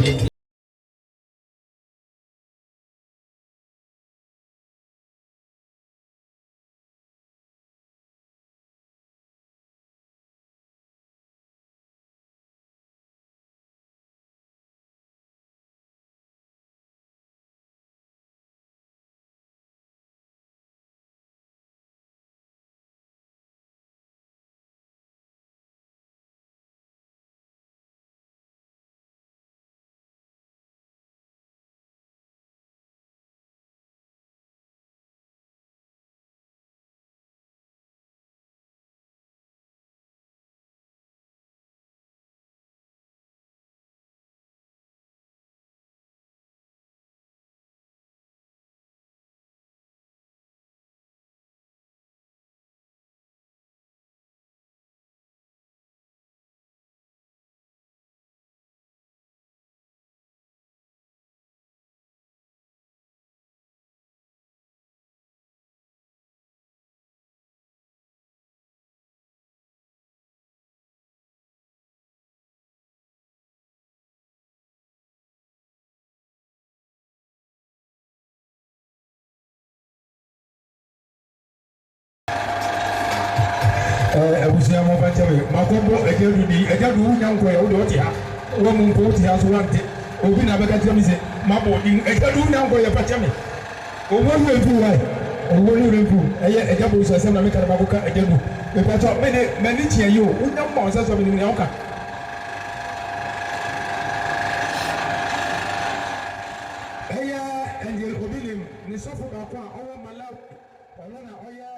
Abusia mo ba tebe makobo ejedu ni ejedu nyanko ya wo de oti ha wo mu nko oti ha so wante obi na beka tebe se mabo din ejedu nyanko ya pa tebe owo hu efu wai owo hu efu eye ejabo so asem na me karaba boka ejedu me pa to me de me ni tie yo unyam mo so so me ni oka eye enje obi ni sofo ba kwa owo malaw ona na oye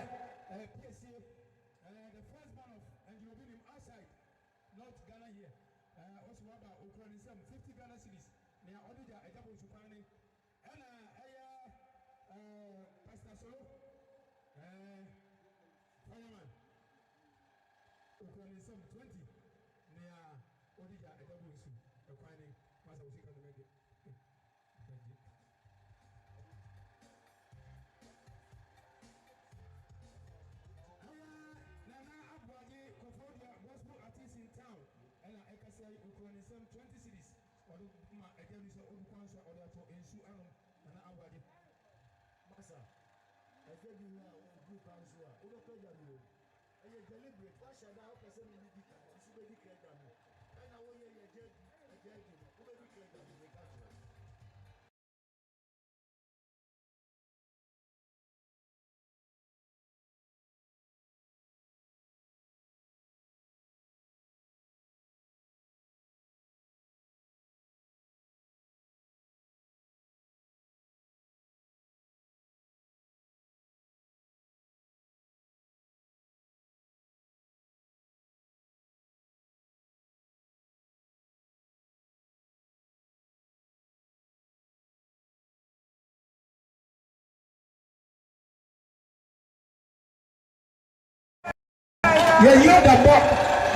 ya yi da ba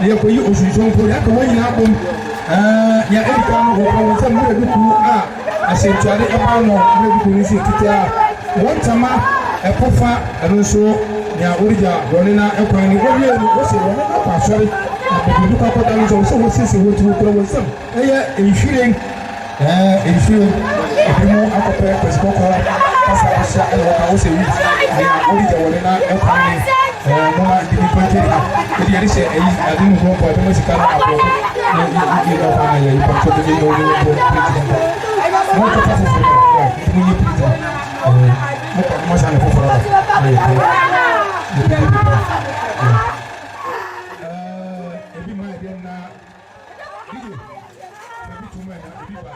ya koyi osusun ko ya kawo yin abun ya edika no ko so mo bi ku asentuare e ba no mo bi ku ni se kitia wontama e kofa eno so ya orija bonina e kwan ni obi enu o se wona na pa sori na bi ku ko da no so wo sisi wo tu ko wo sam ya insurance bi mo akopre ko ko pasa pasa e wo ka wo se wi ya orija bonina e kwan ni mama di bi pante di yari se ayi adun go ko to musika na abo ni do fa na yi pante di no ni ko president mo ko pasa se ko ni president mo ko mo sa na fo fo ebi ma de na video ebi tu ma na ebi ba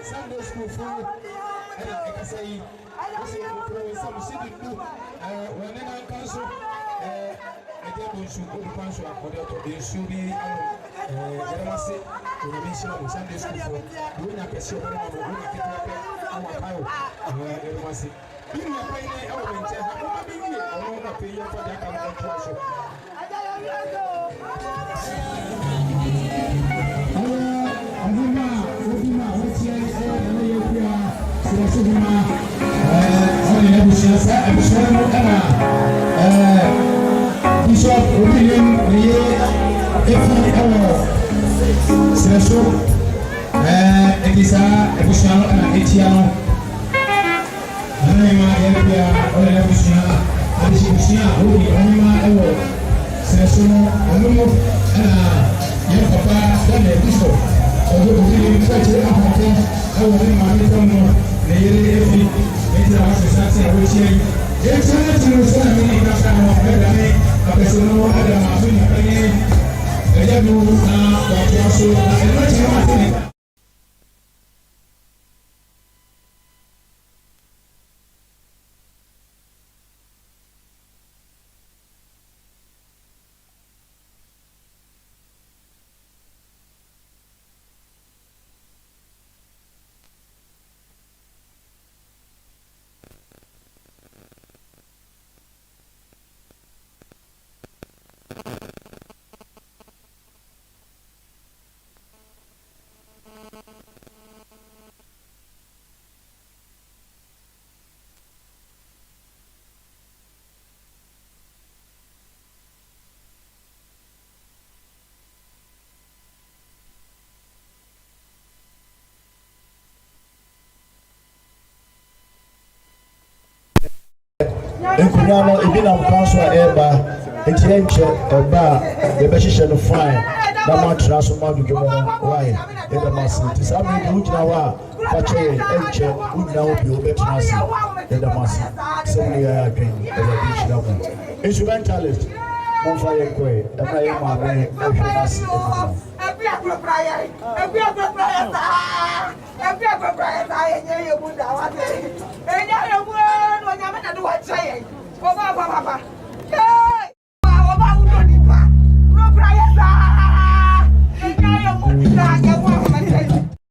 Sunday school for and I say, some city do when I council. I get to go to council according to the Suri and Sunday school for doing a person when I'm going to you know, I went to have a pay for that council. Bishop William Nkuna no ebi na mpanso a eba etie nche eba e be hihye no fine na ma tra so ma duke mo why e da masi ti sa me du gina wa fa che enche ugina obi o betina si e da masi so me ya adwen e da bi hira mo instrumentalist mo fa ye kwe e ma ye ma be e hwe na si e mo ebi agbra ya sa enye ye bu da wa de enye ye bu no nya me na do wa che ye Baba. Hey! Baba uno di pa. No praia sa. Enga yo mu di sa, ya wa ma che.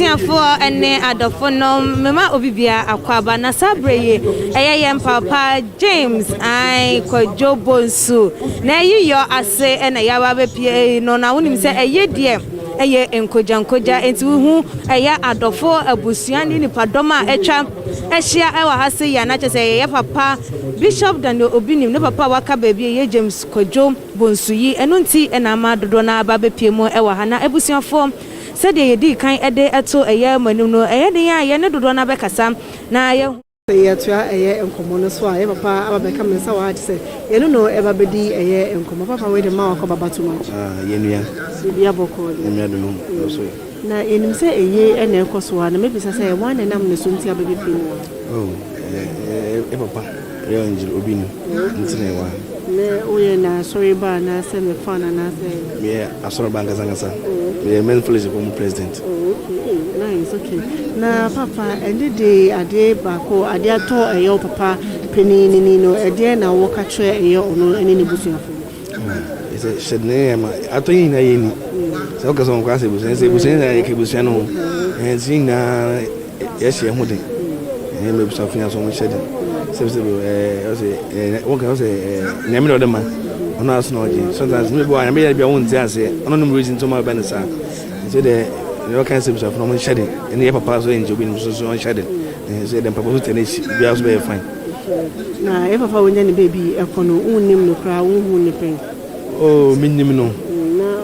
ebusiafo ene adofo no mema obibia akwaba na sabreye eye papa James ai Kwadwo Bonsu na yiyo ase ena yawa bepie no na wonim se eye de eye enkojankoja enti hu eye adofo abusuani nipadoma etwa ehia ewa hase ya na chese eye papa Bishop Daniel Obinim ne papa waka baby eye James Kwadwo Bonsu yi eno nti ena ma dodo na aba bepie mu ewa ha na ebusiafo said ye di kan ede eto eye manum no eye de ya ne dodo na bekasa na ye ye tua eye enkomo no so aye papa ababeka mensa wa se ye no eba bedi eye enkomo papa we de ma wa ko babatuma ye nua bia boko nua de no so na enim se eye ene ekoso wa na mebisa se ye wan na nam ne so ntia bebe pinu papa ye angel obi no ntine wa me oye na sorry ba na se me fan na se me asoro banka sangasa me men police como president okay nice okay na papa ende de ade bako ade ato eyo papa penini ni no ede na wo ka kire eyo ono ene ne busuafo ese shedne ma ato yin na yeni se o ka so kwa se busuan na ye ke busuan no zin na ye hye ho de me busuafo ya so mo shede se o ka se nyame no de ma ono aso no je sometimes me bo anyame ya bia won ti ase ono no reason to ma ba ne sa so de you can say from no shedding and your papa so enjoy being so shedding so dem papa so tennis be as be fine na e papa wonya ne baby e kono unnim no kra unhu ne pen oh minnim no na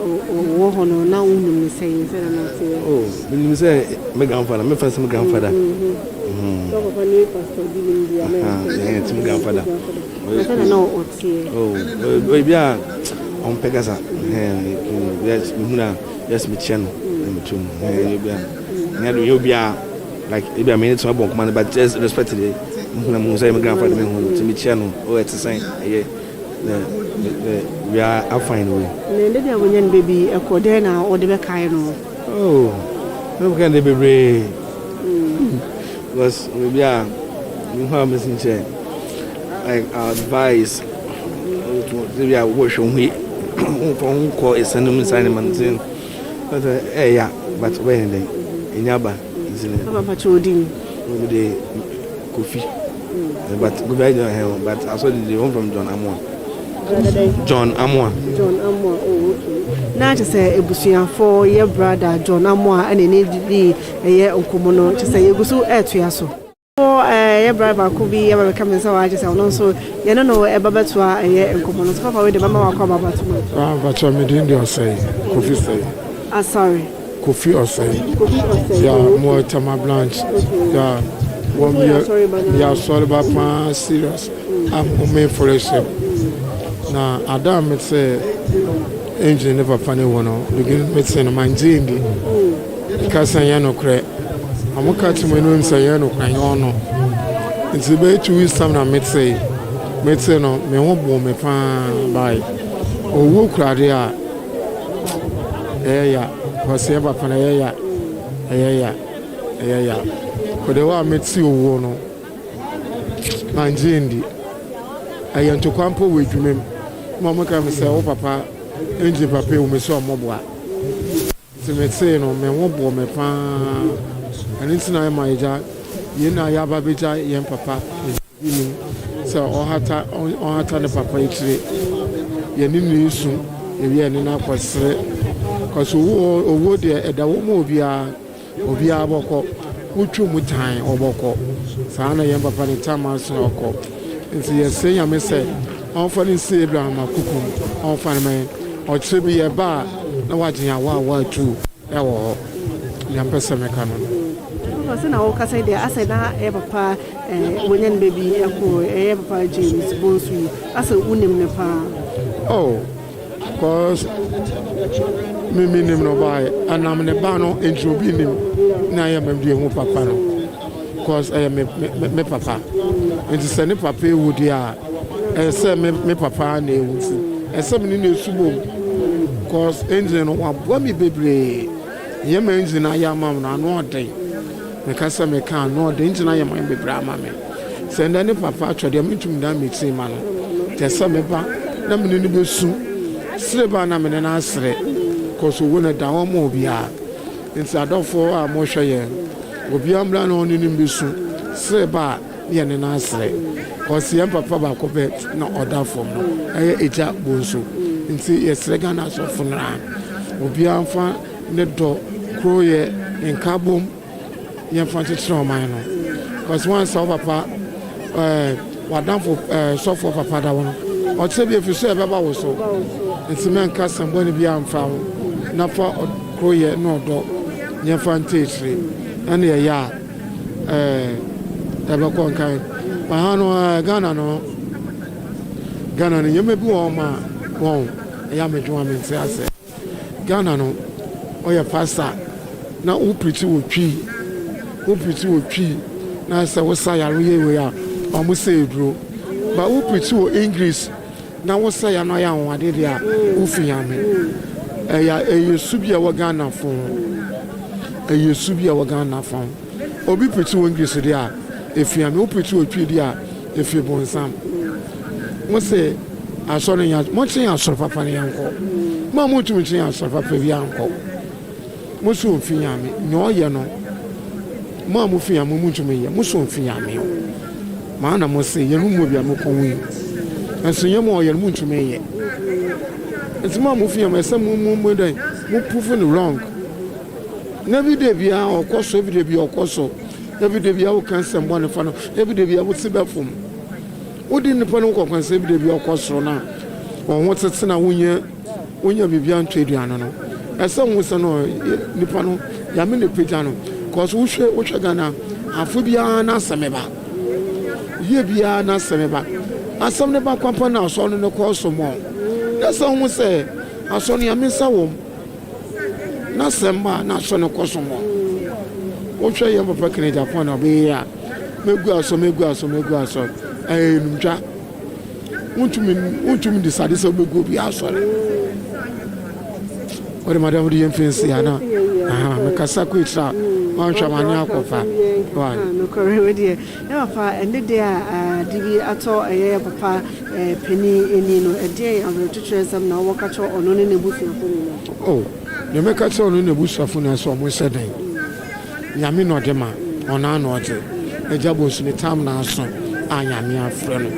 wo hono na unnim ne say na say oh minnim say me grandfather me first me grandfather so papa ni pastor bilim dia me yeah tim grandfather na no otie oh bia on pegasa yes muna yes me channel you be like maybe I mean it's my bon command but just respect it I'm say my grandfather me to me channel or it's saying yeah we are fine way na dey wonyan baby e ko dey na o de be kai no oh no can they be because we are you have me say like our advice we are wash on we for call is sending me sign man but yeah but when they inyaba isn't papa chodin we dey Kofi but go by the but I saw the one from John Amwa oh okay na to say ebusuafo ye brother John Amwa ene ne di eye onkomo no to say yegusu etua so ye brother ko bi ye ba ka mensa wa je say ono so ye no e baba to eye onkomo no so papa we de mama wa kwa baba to ma but me din dey say Kofi say sorry Kofi Osei yeah more Tama Blanche yeah one yeah sorry about my serious I'm main for a ship na Adam me say engine never funny one begin me say no man jindi because I no cre I'm catch me no say no cry no it's be 2 weeks time na me say no me won bo me pa bye owo kra dia yeah because eba pana yeah ko de wa meti owo no manjindi ayanto kwampo we dwumem mama ka me say wo papa enje papa wo me so omoboa ti me say no me wo bo me pa ani tina ma eja ye na ya ba beja ye papa ni so o hata ne papa itire ye ni nisu ye ni na kwasre because owo de edawo mo obia boko utwu mutan oboko saa na ye papa ni tama so oko nti ye se nyame se on fa ni se Abraham akukum on fa me o trebi ye ba na wagye wa tu e wo nyampe se meka no so na wo ka say there asa na e papa wonyan baby e ko e papa James Bonsu asa unim ne pa oh because me nim no buy anam ne ba no entrobi nim na ya memdu ehu papa no because me papa enti se ne papa ewu dia se me papa na ewu si se me ne subo because engine no wa me bebre ye me engine na ya mam na no odai me ka se me kan no odai engine na ya mam bebre ama me se ne papa twede me tum da me ti ma no te se me ba na me ne besu sire ba na me na asre because wo na da wo mo bia nti adɔfo a mohwɛ yɛn obi amra na ɔne nim bisu sɛ ba yɛ ne na asrɛ kɔsi yɛn papa baako bɛ na ɔda fam no ɛyɛ egya bonso nti yɛsrɛ Ghana asɔfo no a obi amfa ne dɔ kuro yɛ nkabom yɛmfa kyekyerɛ ɔman no kɔsi wɔn nsa papa wadamfo sɔfo papa da wɔn ɔkyɛ bi efi so ɛbɛba wɔ so nti mɛnka sɛmbɔ ne bi amfa ho nafa kuro yɛ na ɔdɔ yɛmfa nteekyire ɛna yɛyɛ a ɛbɛkɔ nkan ha no Ghana no yɛmɛ bi wɔ ma wɔn ɛyɛ amedwuma me nti asɛ Ghana no ɔyɛ pastor na wopiriti wɔ twi na sɛ wosa yare yɛ wei a ɔmo sɛ eduro ba wopiriti wɔ English na wosa ya no ayɛ anwade deɛ a wofi yame ɛyɛ su bi a wɔ Ghana fo obi piriti wɔ English deɛ a efi yame wopiriti wɔ twi deɛ a efi bonsam mo sɛ asɔre nya mo kyɛn asɔre papa ne yankɔ mo a mo ntumi kyɛn asɔre papa bi yankɔ mo so mfi yame nyɛ ɔyɛ no mo a mo fi yame mo ntumi yɛ mo so mfi yame maa na mo sɛ yɛn mu bi a mo kɔn wi nso yɛn mo ɔyɛ no mo ntumi yɛ nti mo a mo fi yame sɛ mo dɛn mo prove no wrong na bi de bia ɔkɔ so bi de bia ɔkɔ so bi de bia wo kan sɛ mbɔ ne fa no bi de bia wo ti bɛ fom wodi nipa no kɔkwan sɛ bi de bia ɔkɔ soro na ɔho tete na wonya bibia ntwa aduane no ɛsɛ wo sɛ no nipa no yame ne pagya no kɔso wohwɛ Ghana afo biara na asɛm ba yie biara na asɛm ba asɛm ne ba kwampa na asɔ no ne kɔ so mɔ na sɛ wo sɛ asɔ no yame nsa wɔ na asɛm ba na asɔ ne kɔ so mɔ wohwɛ yɛn papa kene Japan na ɔbɛyɛ a megu asɔ numtwa wontumi decide sɛ wobɛgu obi asɔre wode madam de yɛmfɛnsi ana mekasa kɔ ɛkyira wanhwɛ mane akɔfa papa ɛnde deɛ a de bi atɔ ɛyɛ papa pani ani no ɛdeɛ awerɛtwetwerɛ nsɛm na wɔka kyerɛ ɔno ne n'abusuafo no deɛ mɛka kyerɛ ɔno ne n'abusuafo no sɛ ɔmo hyɛ dɛn nyame na ɔde ma ɔna na ɔde agya bɔnsu ne tam na aso a nyame afrɛ no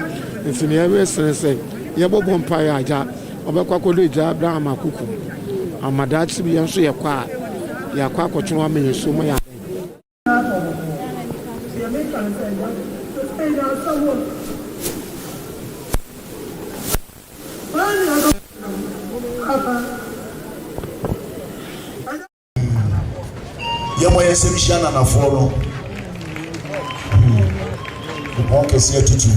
nti ne yɛwɛ sene sɛ yɛbɔbɔ mpaeɛ agya ɔbɛkɔ akɔdɔ agya Abraham akoko amadaakye bi yɛn nso yɛkɔ a yɛakɔ akɔtwene ama yɛn so mu yɛ yɛmɔ yɛ sɛm hyia nanafoɔ no wɔn kɛse atutu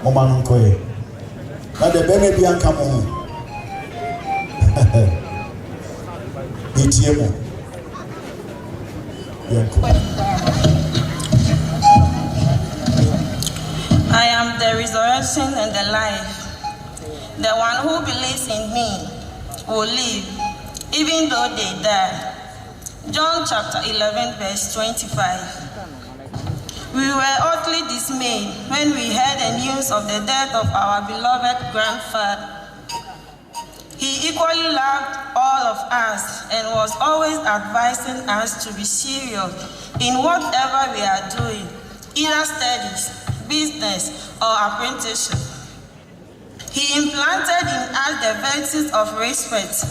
mɔma no nkɔɛ na de bɛma bi anka mo ho yɛtie mo yɛnkɔ I am the resurrection and the life. The one who believes in me will live, even though they die. John chapter 11, verse 25. We were utterly dismayed when we heard the news of the death of our beloved grandfather. He equally loved all of us and was always advising us to be serious in whatever we are doing, either studies, business, or apprenticeship. He implanted in us the virtues of respect,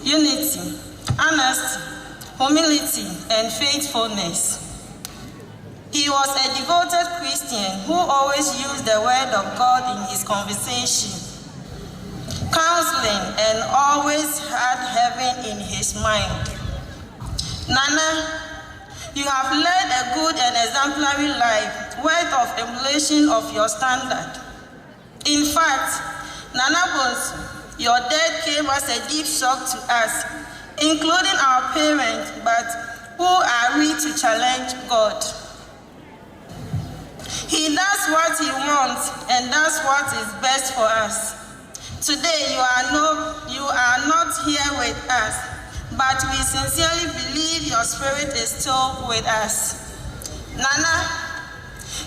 unity, honesty, humility, and faithfulness. He was a devoted Christian who always used the word of God in his conversation, counseling, and always had heaven in his mind. Nana, you have led a good and exemplary life, worth of emulation of your standard. In fact, Nana Bonsu, your death came as a deep shock to us, including our parents, but who are we to challenge God? He does what he wants and does what is best for us. Today, you are not here with us, but we sincerely believe your spirit is still with us. Nana,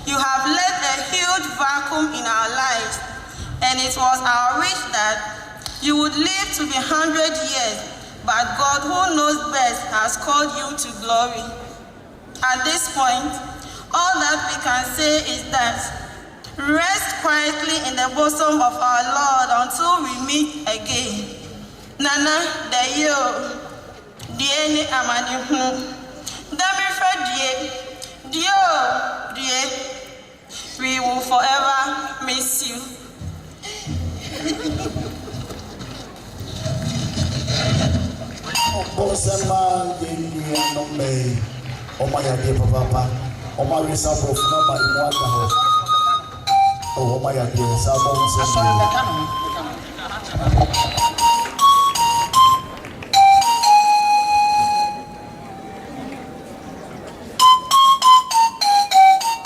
you have left a huge vacuum in our lives, and it was our wish that You would live to be 100 years, but God, who knows best, has called you to glory. At this point, all that we can say is that rest quietly in the bosom of our Lord until we meet again. Nana, the yo, the amani hu, dear, we will forever miss you. Oh my dear Papa, oh my resabo from my water. Oh my dear Sabo.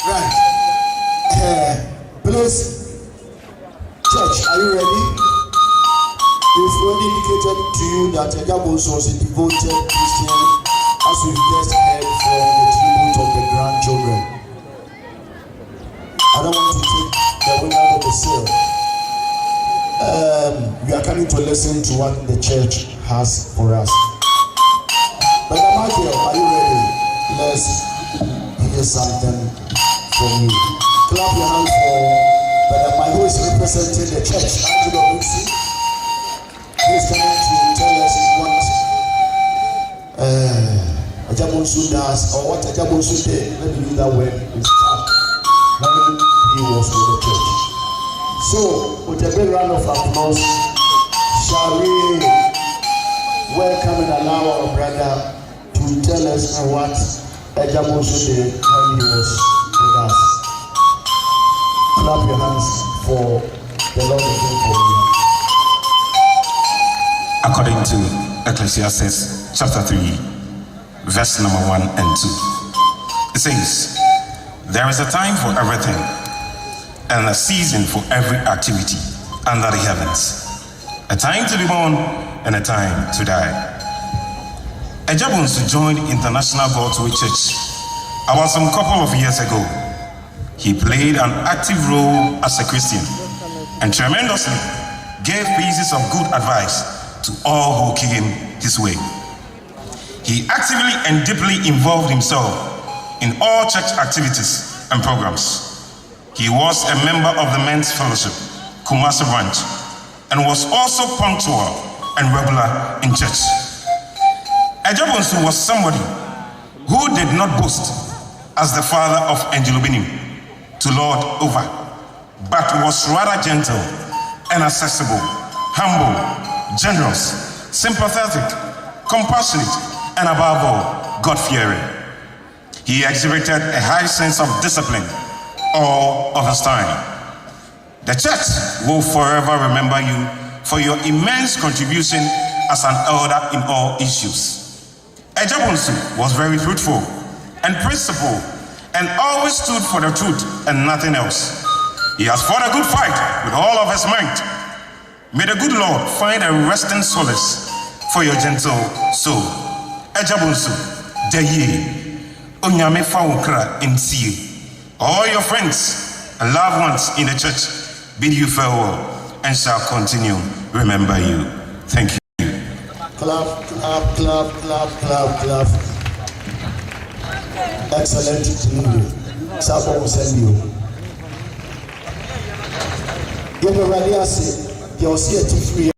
Right. Please, church, are you ready? We've already indicated to you that Ejabos was a devoted Christian, as we've just heard from the tribute of the grandchildren. I don't want to take the wind out of the sail. We are coming to listen to what the church has for us. Brother Michael, are you ready? Let's hear something from you. Clap your hands for Brother Michael, who is representing the church. Angelo Lucy. He's coming to tell us what Ajabonsu does, or what Ajabonsu did. Let me use that word. Is when he was with the church. So, with a big round of applause, shall we welcome and allow our brother to tell us what Ajabonsu did when he was with us. Clap your hands for the Lord again for you. According to Ecclesiastes chapter 3, verse number 1 and 2, it says, "There is a time for everything, and a season for every activity under the heavens, a time to be born and a time to die." Ejabonsu joined International God's Way Church about some couple of years ago. He played an active role as a Christian and tremendously gave pieces of good advice to all who came his way. He actively and deeply involved himself in all church activities and programs. He was a member of the Men's Fellowship, Kumasi branch, and was also punctual and regular in church. Ejabonsu was somebody who did not boast as the father of Angelo Binim to lord over, but was rather gentle and accessible, humble, generous, sympathetic, compassionate, and above all, God-fearing. He exhibited a high sense of discipline all of his time. The church will forever remember you for your immense contribution as an elder in all issues. Ejabonsu was very truthful and principled and always stood for the truth and nothing else. He has fought a good fight with all of his might. May the good Lord find a resting solace for your gentle soul. Ejabonsu, Deye, Onyame Faukra Nsie. All your friends and loved ones in the church bid you farewell and shall continue remember you. Thank you. Clap, clap, clap, clap, clap, clap. Excellent team. Sabo will send you. Give me ready, I say. You'll see it free.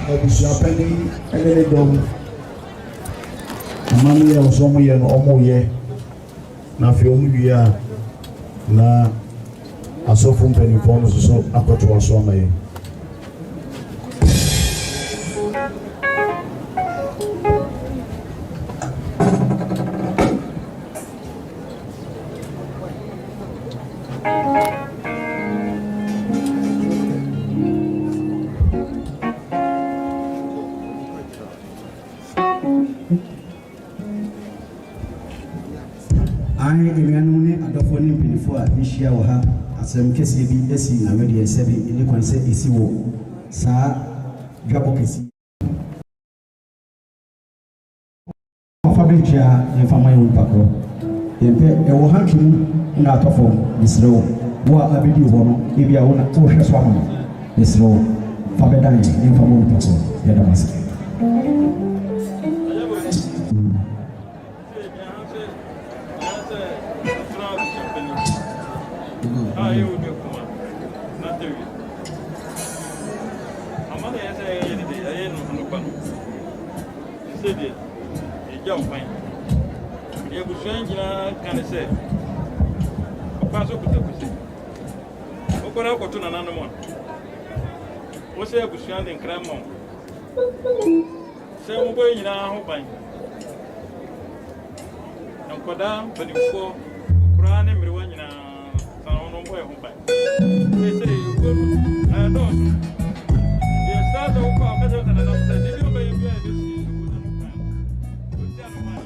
Abusuapani ɛne ne dɔm amani yɛ ɔsɔ ɔmo yɛ no ɔmo yɛ na afei ɔmo wie a na asɔfo mpanyinfoɔ no soso akɔto aso ama yɛ I enuane adofo ne mpinifo a ehia wo ha asem kese bi esi na wedi esebi ile kwanse esi wo saa dwabo kesi fabricia infama yo pakro yempe ewo hakimu na atofo misro wo abedi ho no ebia wo na wo hwe so ama misro fabedan infama yo pakro ya damas Você é buscando em cremão. Você é boi na roupa. Não pode dar para o fogo. Para nem me voar na salão não boi roupa. Você é não. Eu estava o pau fazer na nossa cidade. Eu bem bem desse. Você é normal.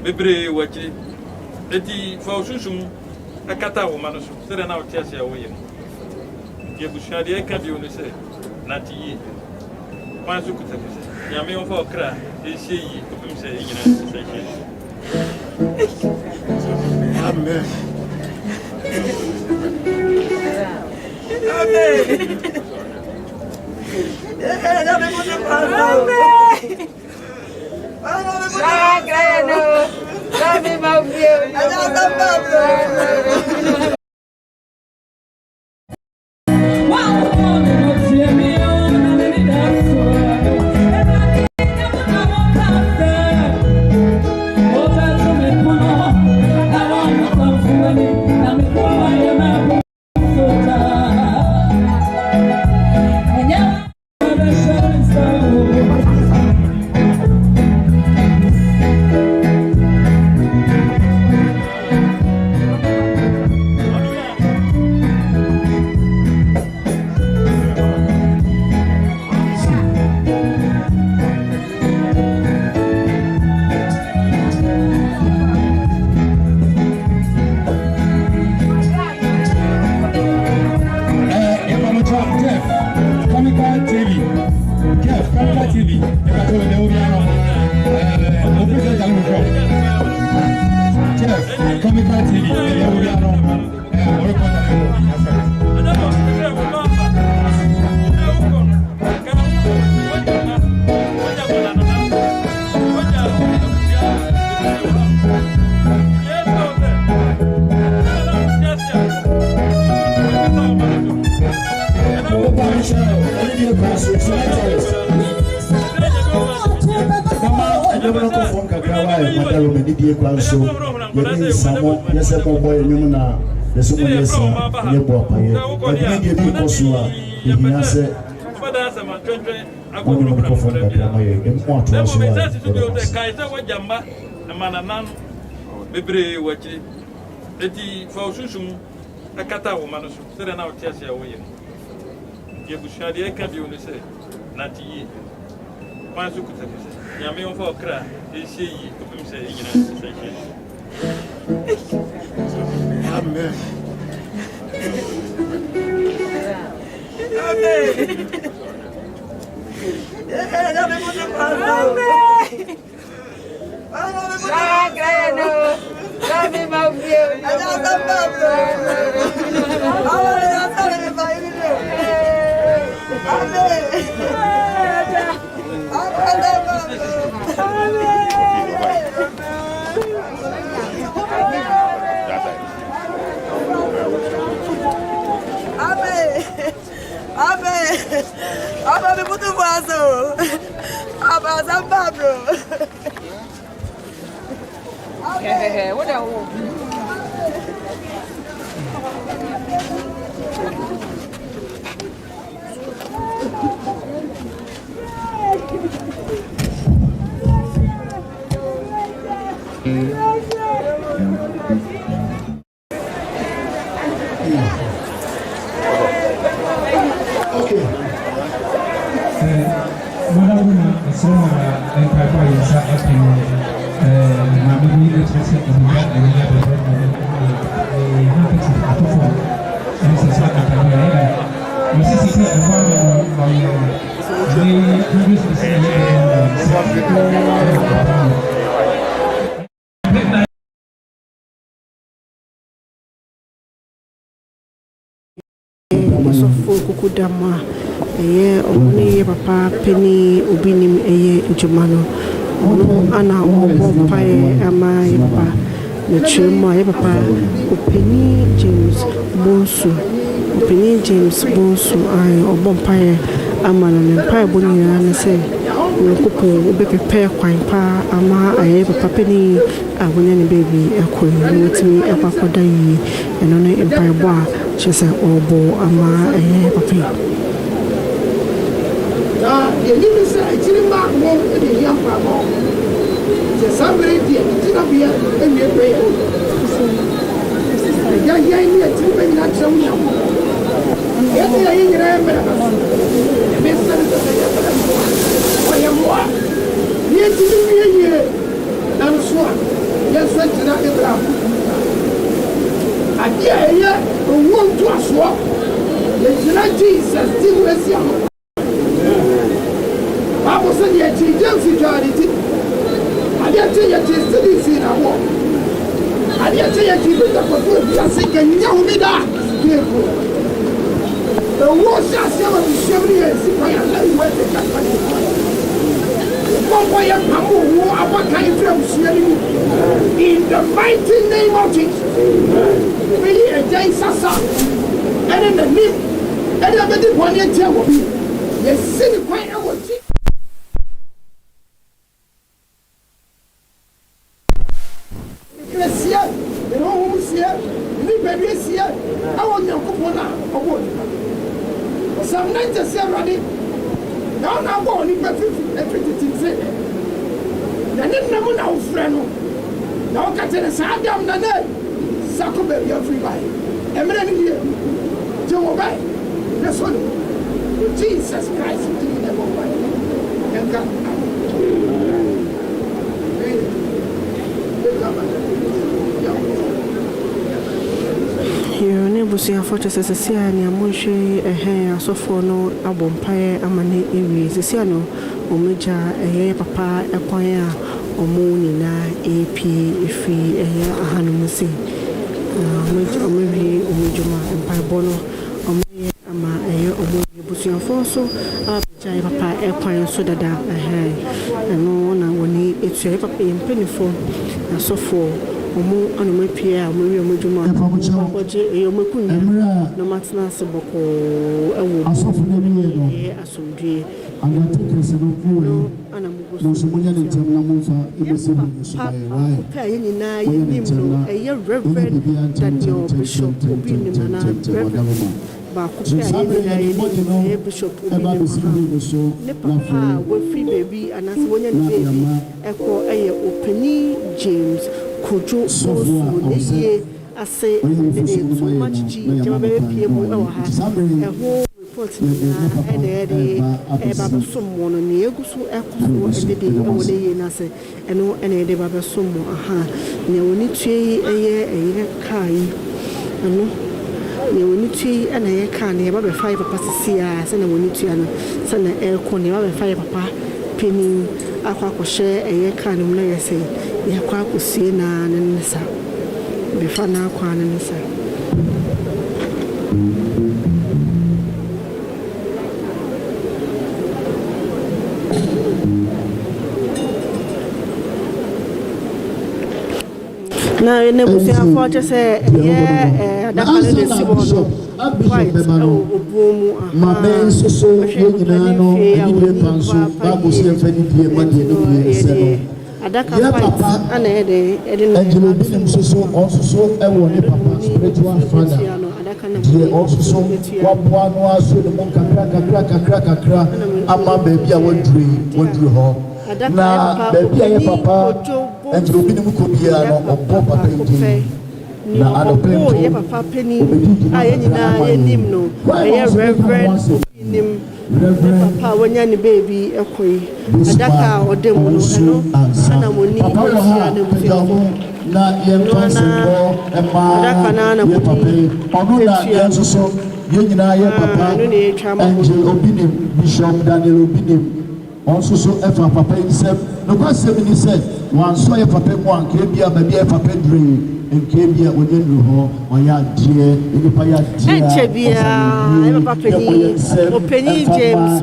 Bebre wachi eti fa osusum akata wo manu so sere na otia sia wo ye ye bushade e ka bi oni se na ti yi kwa su kuta kuta ya me on fa okra e se yi ko pim se yina se se amen TV. Jeff, Kanka TV. You can tell me the Obiano. Official television. Jeff, Kanka TV. The Obiano. Yebushadi ekabi onese nati yi kwanzu kutakuse nyame on fa okra esie yi kopim se yina se amen Kukudama eye omni papa penny ubinim eye jumano ono ana obo pae ama ye papa na chuma ye papa openi James Bonsu ai obo pae ama na ne pae bonia na se no kupo obe prepare kwan pa ama aye papa penny abonya ne baby ekoyi no timi akwakoda yi eno ne empire bo a chese obo ama aye papa you need to say, I didn't mark one in the young family. The somebody did, it didn't be a prayer. Young, it's even not so young. Yes, I remember. Miss Senator, yes, you be a year. I'm sure. Yes, that's not the ground. I dare you, want to a swap. Yes, not Jesus, still with you. Bible said you change security. I didn't tell you to study in a war. I didn't tell you to put up a just thinking you me that. The war shall never be 70 years if I am letting where they can find it. One way of Pamu, what kind of in the mighty name of Jesus. Really a day sasa. And in the name, and everybody one year tell me. Yes, see quite a what. Some 97 ready. Now, I'm going to say, the name now, friend. Now, Catherine is Adam Nane, Sakobe, everybody. Emily here, Joe Bay, this one, Jesus Christ, and God. abusuafo kyɛ sɛ a nea monhwɛ asɔfoɔ no abɔ mpaeɛ ama ne ɛwie sɛsia no ɔmagya ɛyɛ papa ɛkwan a ɔmo nyinaa ɛpie ɛfiri ɛyɛ ahanom se ɔmawie ɔmo dwuma mpaebɔ no ɔmayɛ ama ɛyɛ ɔmo abusuafo so abɛgya yɛ papa ɛkwan so dada ɛno na wɔne ɛtua yɛ papa yɛ mpanimfoɔ asɔfoɔ omo anoma pia omo omo dwuma oje omo kunya no matna se boko ewo asofo na bi no asomdue agati kese no kuwe no so munya ne tem na monfa ebese bi so why pa ye nyina ye nim no eye reverend Daniel Bishop obi ni mana ba ko pa ye nyina ye Bishop obi ne papa wo free baby anase wonya ne baby eko eye opani James Kojo so ye ase too much jama be pie mu e wa ha e ho report na e baba somo no ne eguso ekoso e de e wo de ye na se eno ene de baba somo aha ne woni tue eye kai eno ne woni tue ene ye ka ne baba 5 papa sisia se na woni tue no se na e ko ne baba 5 papa peni akwa kwhye eye ka no na ye se ya kwa kusie na nsa befa na akwa na nsa na ene busia for just say adaka le sibo no quite obuomu ma men so nyina no ade panso ba busia fani die ma die no se adaka fight ana ede no angelo binim so also ewo ne papa spiritual father die also waboa no aso de mon kakra ama baby a waduru ho na baby a papa angelo binim ko bia no obo papa ndi na adopento ye papa peni aye nyina ye nim no ye reverend nim papa wonya ni baby ekoi adaka odem no eno ana moni ya ne bufo na ye mfanse bo ema adaka na na papa ono na yenso so ye nyina ye papa angel obinim bishop Daniel obinim onso so efa papa insem no kwasem ni say wan so ye papa mu anka bia ba bia papa dre nke bia onye nru ho oya die enipa ya die enche bia e papa ni openi James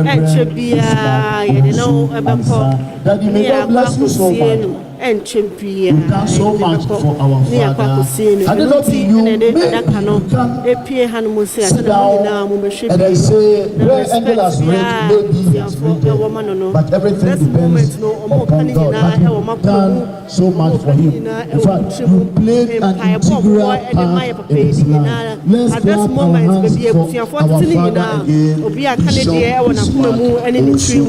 enche bia ye no ebeko that you may God bless you so much enche bia so much for our father I don't see you adaka no epie hanu se atana na mo behwe and I say where angel has read maybe but everything depends upon God but you've done so much for him. In fact, you played an integral part in his life. Let's clap our hands for our father again, Bishop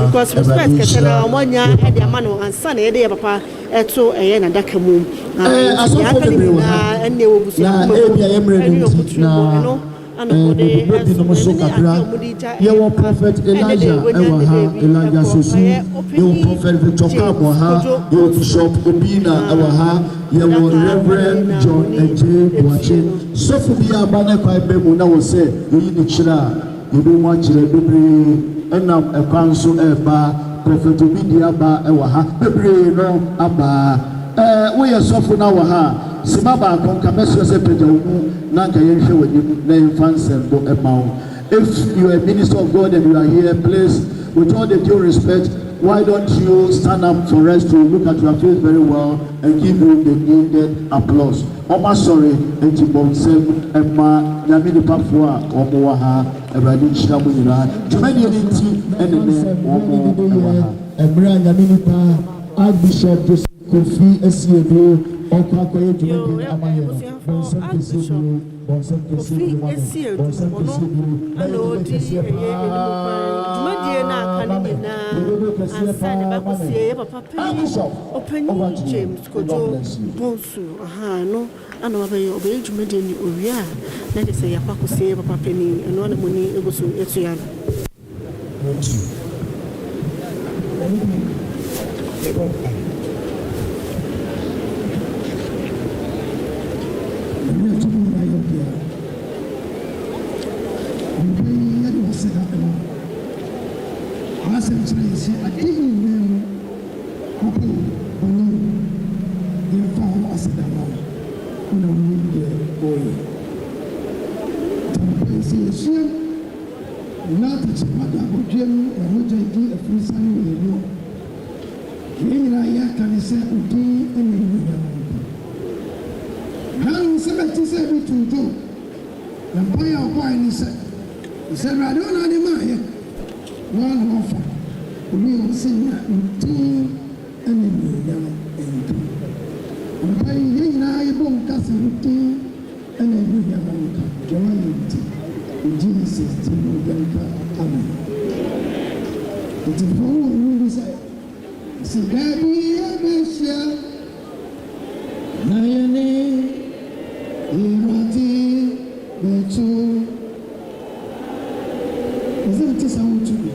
because respect kesena omonya e de amano ansa na ye de papa eto eye na daka mu asofo bebre wa ene wo busu na ebia yemre na anobode so kakra ye wo prophet Elijah ewa ha Elijah sosu ye wo prophet Victor Kamo ha ye wo Bishop Obina ewa ha ye wo Reverend John Eje Wache sofu bi abana kwa bemu na wo se yi ni kira yebi wa kira bebre enam ekwan so eba prophet Obidi aba ewa ha bebre no aba wo ye sofu na wo ha simaba konka meso se peja wu na nka ye hwe wani na infansem do emawo. If you are a minister of God and you are here, please, with all the due respect, why don't you stand up for us to look at your face very well and give you the needed applause. Oma sorry, enti bonsem ema nyame nipa fo a omo wa ha Awurade nhyira mo nyina. Jumani enti enene omo wa ha. Emra nyame nipa Archbishop Joseph Kofi Esiedo Okakoye Jumani amaye. Bonsem kesi James Kojo Bonsu aha no ana wabaye obaye jumade ni oria na de say yapako say papa peni eno na moni egoso etuya asɛm kyerɛ yɛ sɛ ade nyinaa mu kɔkɔ ɔno yɛmfa ho asedama wona wonim deɛ ɔyɛ tampa sɛ yɛsua na takyemada abɔdwam na mogya di afirisane wɔ yɛno yɛn nyinaa yɛaka ne sɛ odin ne nyinaa ha wo sɛ bɛte sɛ bi tuntum na mpaeɛ a ɔkɔe ne sɛ Awurade wo na de maayɛ wɔn na wɔfa obi a wɔsɛ nya ntin ne nnuonyam nka mpaeɛ yɛn nyinaa yɛbɔ nka sɛ ntin ne nnuonyam nka deɛ wɔayɛ nti Jesus ti mu yɛnka amen nti fɔ wo wuru sɛ sika bi yɛbɛhyia na yɛne Awurade bɛto isn't this how to be?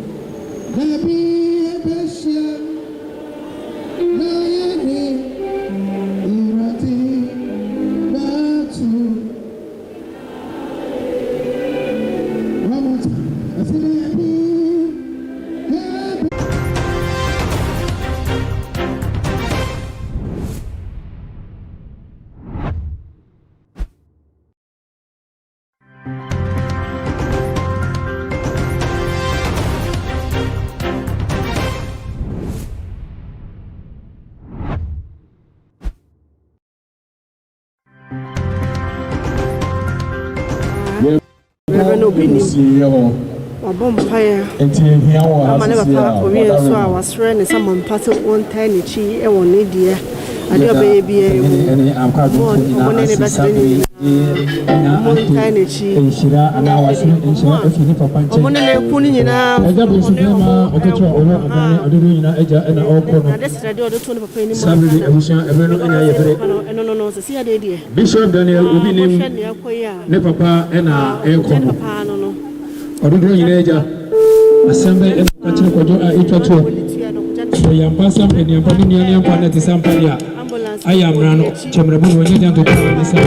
Baby, Bessia, Nayane, Irati, Batu. One more time. I said, baby, wabɔ mpaeɛ ama ne papa owie nso a wasrɛ ne sɛ mampa sɛ wɔntae n'akyi wɔ ne deɛ adeɛ ɔbɛyɛ biara mu ɔmo ne ne bɛsrɛ ne nyinaa montae n'akyi ɔmo ne ne ku no nyinaa ade sradeɛ ɔde to ne papa anim ɛno no sɛsi adeɛ deɛ Bishop Daniel Obinim ne papa ɛna ɛkɔ no ɔdodoɔ nyinaa agya asɛm bɛ ɛna kakyere kɔdwo a ɛtwa toɔ sɛ yɛmpa sɛ mpaniampa ne nuaneampa na te sɛ mpa deɛ a ayɛ amena no kyɛmmerɛbu no ɔnyɛ gya ntotɔa ne sɛ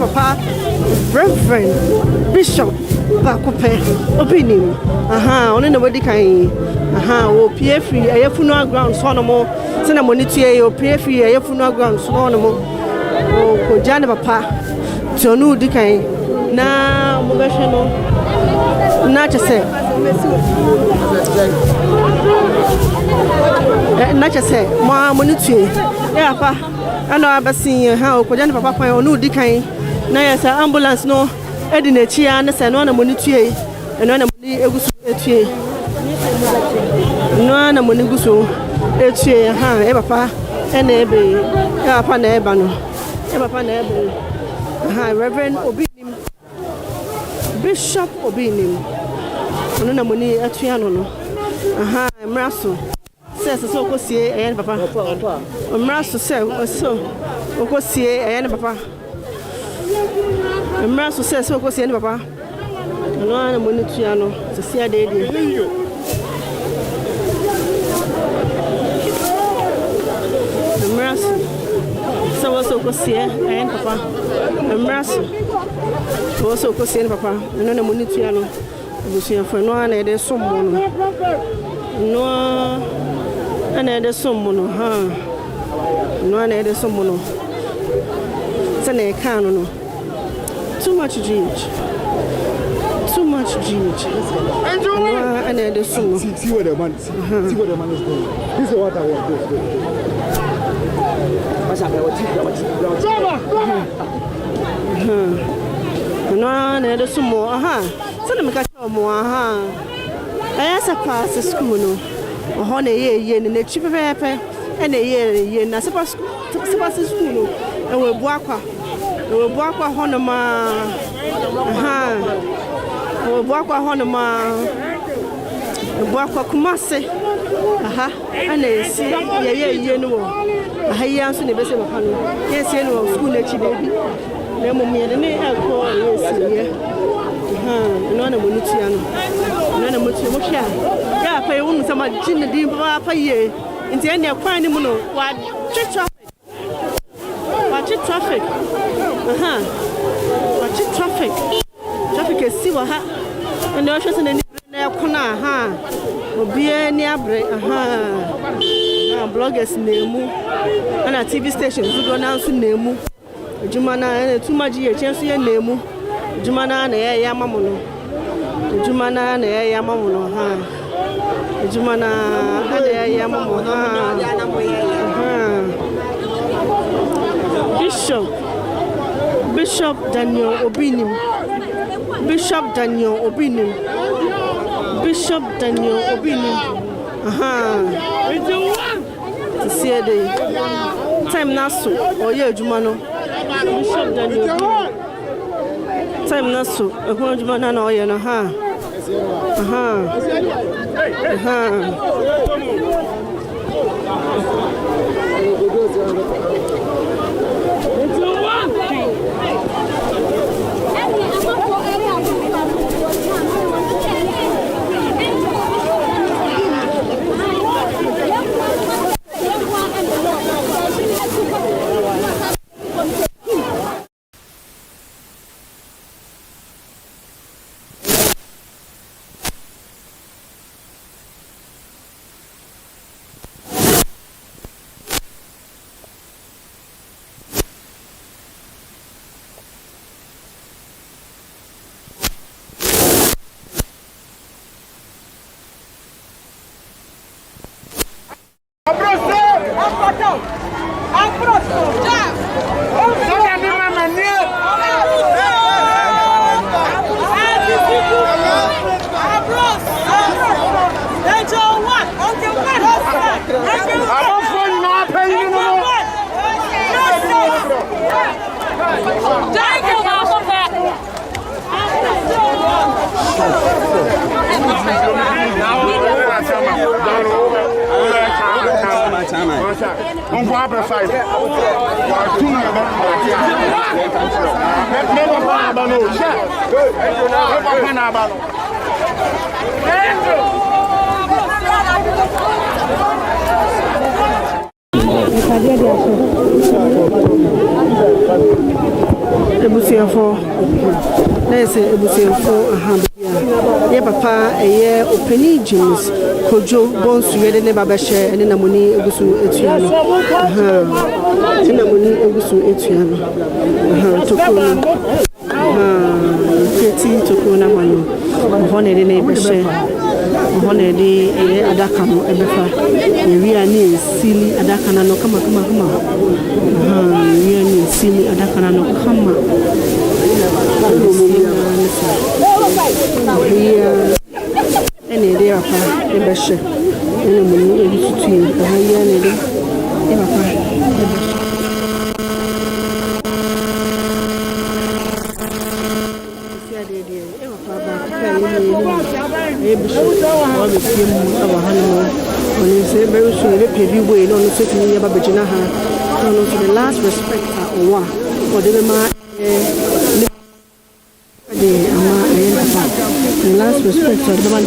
Papa Reverend Bishop Bakope Obinim only nobody can o pie free a funeral ground so no more send money to o pie free a funeral ground so no more o ko jane papa to no di kan na mo behwe no na chese na chese mo money to ya pa ana abasin ha o ko jane papa kwan o no di kan na yes ambulance no edi na chia na se no na money to eno na money egusu etue no na money gusu etue e papa na ebe e papa na eba no e papa na ebe Reverend Obinim Bishop Obinim ono na money etue no mraso so ko sie e papa mraso so ko sie e papa mraso so ko sie papa no na money tua no se sia de mraso so ko sie e papa mraso so ko sie papa no na money tua no busia fo no na de sommo no ana de sommo no no ana de sommo no se na ka no too much GH and the soul. See where the man is. See where the man is going. This is what I want. na de so mo aha so na me ka tell mo aha aya sa pass school no oho na ye na chi pepepe e na ye na se pass school no e we bu akwa ho no ma aha we bu akwa ho no ma bu akwa Kumase aha ana esi ye no aha ya so ne be se papa no ye se no school na chi baby na mo me ne akọ esi ye no na mo nutia no na mo tuo mo hia ya pa ye wonu sama gin di pa ye nti ene kwan ni mu no wa traffic aha wa traffic esi wa ha ene o hwese na ni na yakona aha obie ni abre aha na bloggers nemu ana TV stations do na nso nemu ejuma na tumaji ye chenso ye nemu ejuma na ye ya mamu no ejuma na ye ya mamu no ha ejuma na ye ya mamu ha Bishop Daniel Obinim aha see the time naso oye ejuma no Bishop Daniel time naso ehun ejuma na oye no ha Ebusiafo aha ye papa eye openi James Kojo bonsu ye ne baba she ene na moni egusu etuano aha ene moni egusu etuano aha tokolo aha keti tokolo na mano hone de ne be she hone de eye adaka no ebefa wi ani sili adaka na no kama aha wi ani sili adaka na no kama ene de apa ebeshe ene muni ebisutu ahaya ne de papa sia de papa ba ka ni ebishu wa be tiemu abahano oni se be so le pedi boy no se tini ya babejina ha no so the last respect owa for the ma the last respect for the man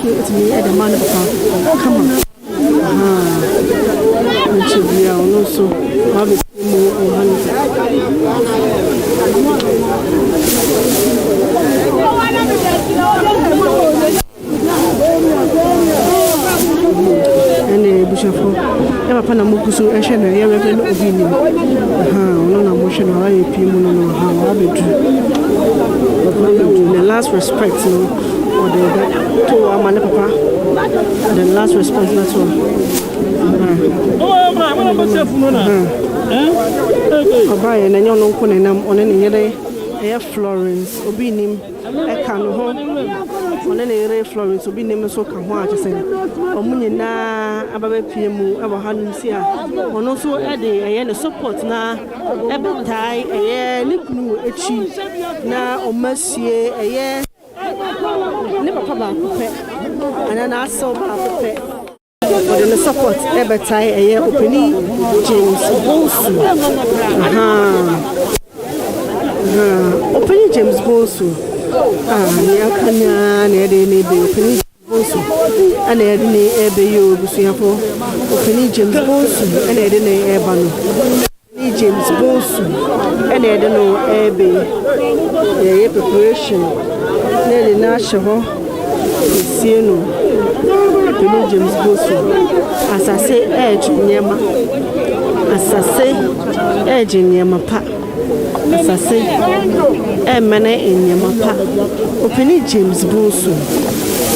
it's me at the man come on which we are also have and bushafo e papa na mokuso e hwe na ye reverend Obini ono na mo hwe na ayi pimu no wa bedu the last respect or the to amane papa the last respect that's all oba ye na nyo no nko nenam one ne yede ɛyɛ Florence obi nim ɛka no ho ɔne ne yere Florence obi nim nso ka ho a kyɛ sɛ ɔmo nyinaa ababɛpie mu ɛwɔ hanom si a ɔno nso ɛde ɛyɛ ne support na ɛbɛtae ɛyɛ ne kunu akyi na ɔmo asie ɛyɛ ne papa baako pɛ ana na asɛw baako pɛ ɔde ne support ɛbɛtae ɛyɛ openi James Bonsu openi James Bonsu ne aka na ɛde ne be openi Bonsu ana ɛde ne ɛbɛ yɛ obusuafo openi James Bonsu ana ɛde ne ɛba no openi James Bonsu ana ɛde no ɛbɛ yɛ preparation na ɛde na ahyɛ hɔ esie no openi James Bonsu asase ɛgye nyɛma asase ɛgye nyɛma pa asase ɛmɛne nyɛma pa openi James Bonsu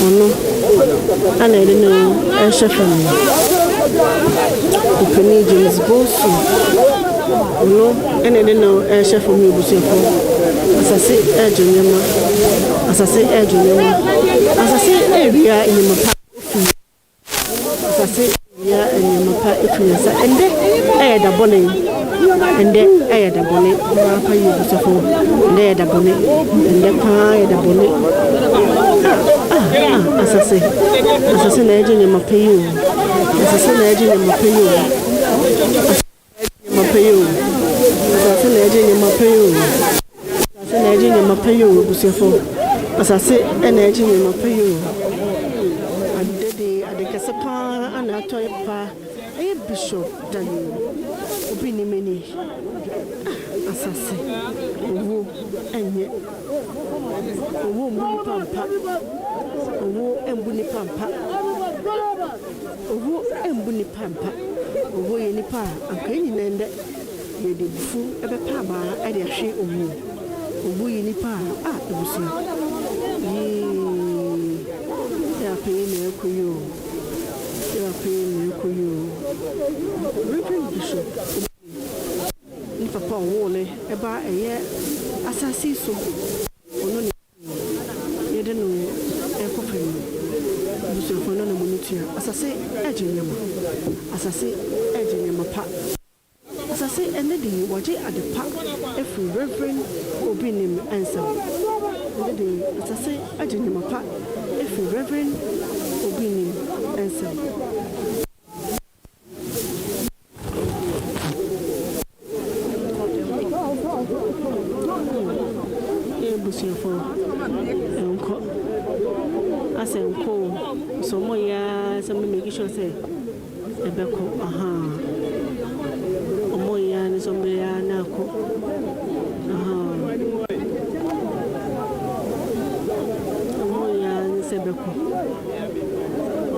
ɔno ana ɛde no ɛhyɛ fam openi James Bonsu ɔno ana ɛde no ɛhyɛ fam ebusuafo asase ɛgye nyɛma asase ɛgye nyɛma asase ɛwia nyɛma pa asase ya nyɛma pa efinasa ende ɛyɛ dabɔne ende ɛyɛ dabɔne pa yɛ ebusuafo ende ɛyɛ dabɔne ende pa ɛyɛ dabɔne asase na ɛgye nyɛma pa yi o asase na ɛgye nyɛma pa yi o nyɛma pa yi o asase na ɛgye nyɛma pa yi o asase na ɛgye nyɛma pa yi o ebusuafo asase ɛna ɛgye nyɛma pa yi o adekasa pa ana atɔe pa ɛyɛ Bishop Daniel obi ni meni asase owo ɛnyɛ owo mbuni pampa owo ɛmbuni pampa owo ɛmbuni pampa owo yɛ nipa anka yi nende yɛ de bufu ɛbɛpa aba ɛde ahwe owo yɛ nipa ebusu ya pe na ekoyo Reverend Bishop ni papa wo ne eba eye asasi so ono ne yede no ekofem Bishop no na monitia asase ejenyama pa asase ene de waje adepa efu Reverend Obinim answer ene de asase ejenyama pa efu Reverend Obinim answer busiafo enko asenko so mo ya some make sure say ebeko omo ya ni so mbe ya na ko omo ya ni se beko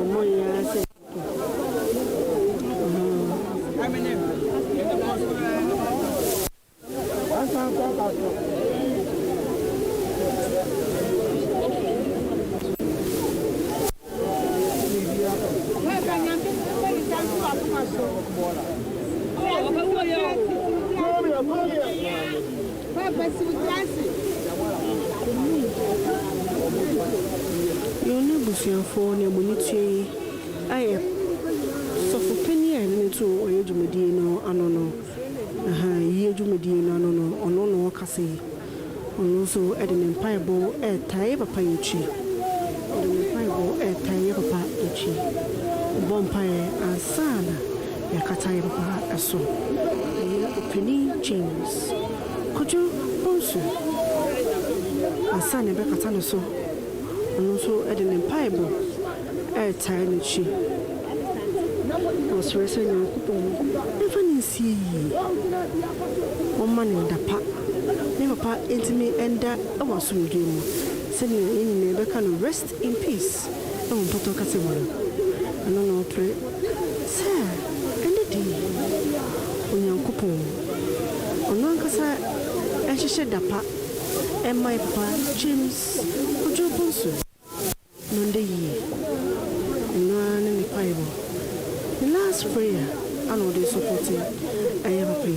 omo ya se busiafo ne monitue aye sofo penia ne to oye dwumedie no ano no ye dwumedie no ano no ono no kase ono so ede ne mpaibo tae papa yechi ede ne mpaibo tae papa yechi bompae ansana yakatae papa eso openi James kojo Bonsu ansana be kata no so ono so ede ne mpaibo tae no chi osrese ne kupon efa ni sie Oma ne dapa ne papa intimi enda awasumdwe mu sene yini ne beka no rest in peace no poto kase mo ano no pre se ende di onyankopon ono ankasa ehihye dapa emma papa James Ojo Bonsu no nde yi no ne Bible the last prayer ano de supporting ayaba pe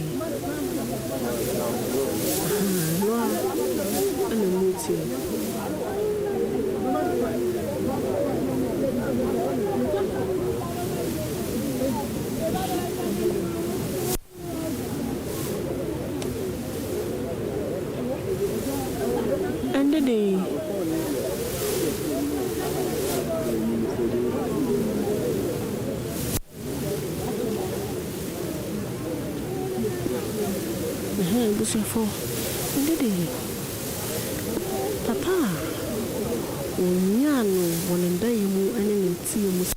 And the day for the day Papa Nyano one and day mu and then see you must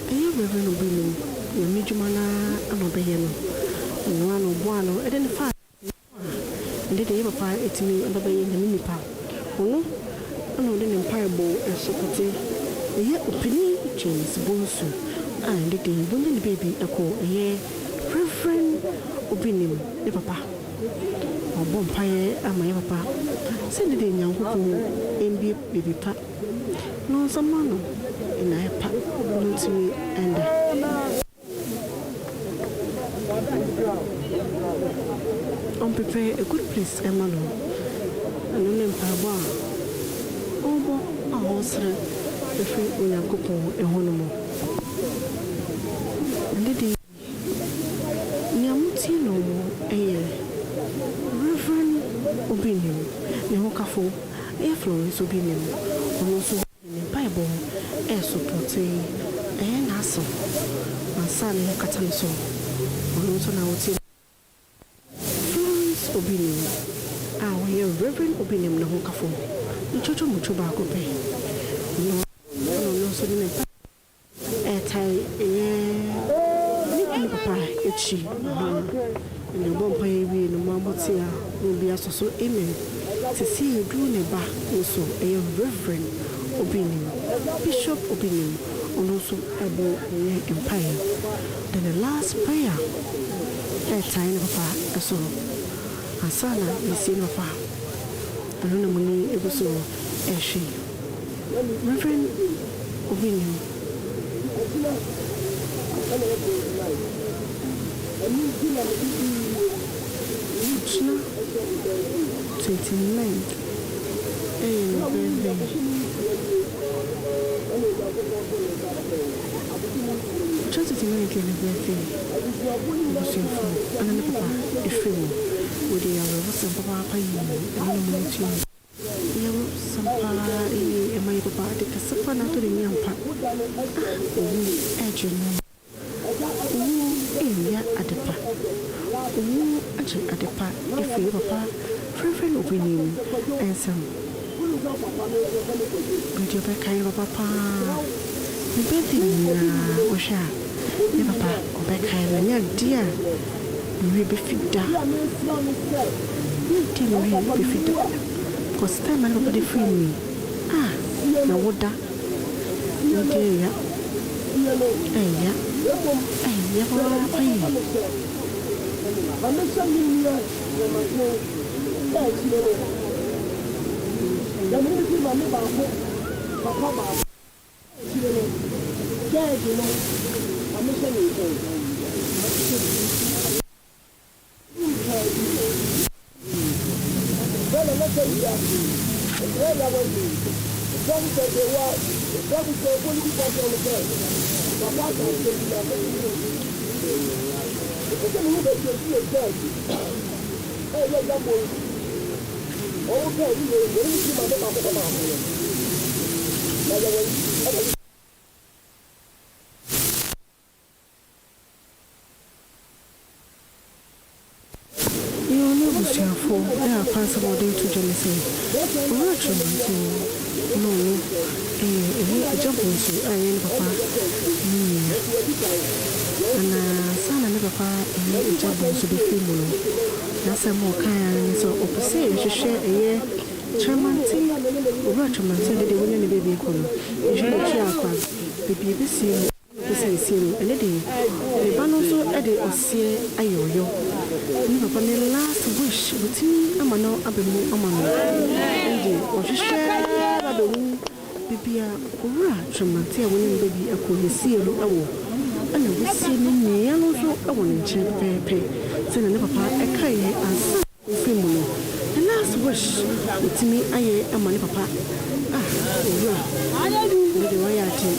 Reverend Obino, your Mijumana and Obeyano, one and then 5 and then the papa ate me and obeying the mini pa. Oh, no, then empirable and Socrates. The year opinion James Bonsu and the day when the baby a call a year Reverend Obino, the papa. Or Bompire and my papa. Send the day young and be baby pa. No, some man in a pack to me and on prepare a good place, Emmanuel. And then Paba. Oh, a horse, the free when I go for a honeymoon. And the day Niamutino, a Reverend Obinium, Nemokafo, a Florence Obinium, also in the Bible, a supporting and hassle. My son, Cataliso, also now Florence Obinium, our Reverend Obinium, Nemokafo, the Church of Muchuba Pay. No, so the tie a papa, it's she. And the bumpy be no mammotia will be also amen. To see you do never also a Reverend Obinium, Bishop Obinium, and also about the empire. Then the last prayer, a time of papa, a solo. And Sana is seen of her. And no money it was so as she. Reverend Obinium. 29. Just to make a birthday, was your phone, and then papa, if you would you have some papa, and some papa, and my papa, the Cassapana to the young papa. Oh, Edging. India at the park. Oh, at the park, if you papa, Reverend Obinium, and some. But your back kind of papa. The baby, Washa, the papa, or back kind of dear. We be fit down. Tell me, be fit down. Because time and nobody free me. Ah, now what that? Yeah. For there are possible day to Genesis. No, a jump into a papa. And son and papa, a jump into the female. That's a more kind, so opposite, she share a year. Chairman, Ratchaman said they wouldn't be baby. You should share the BBC. And the day, the Banoso Eddie or see Ayo. Upon the last wish with me, Amano Abimu Amano. And or just share the room, Bibia, Ratchaman, winning baby, a cool see a low. And we see me, and also I want to pay. Send a papa a cry and Fimuno. The last wish with me, I am my papa. Ah, the way I think.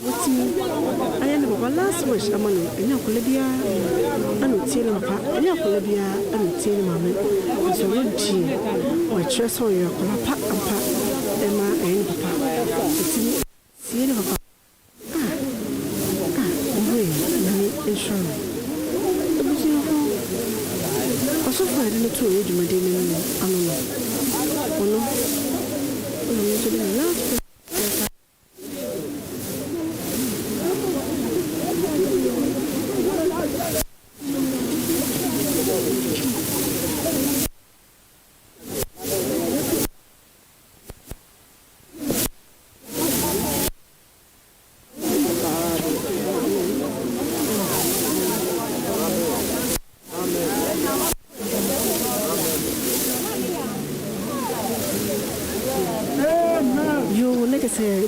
What's me? I am the last wish among a ɛnyɛ akɔla biara ɛna otie ne papa ɛnyɛ akɔla biara ɛna otie ne maame nso wɔgye wɔkyerɛ sɛ ɔyɛ akɔla pa ampa ɛma ɛyɛ ne papa ɛtumi tie ne papa ɔhɔɛ nyame nhyira no ɛbusua hɔ ɔsɔfo a yɛde no to ɔyɛ dwumaden no mu ano no ɔno ɔno nso de ne last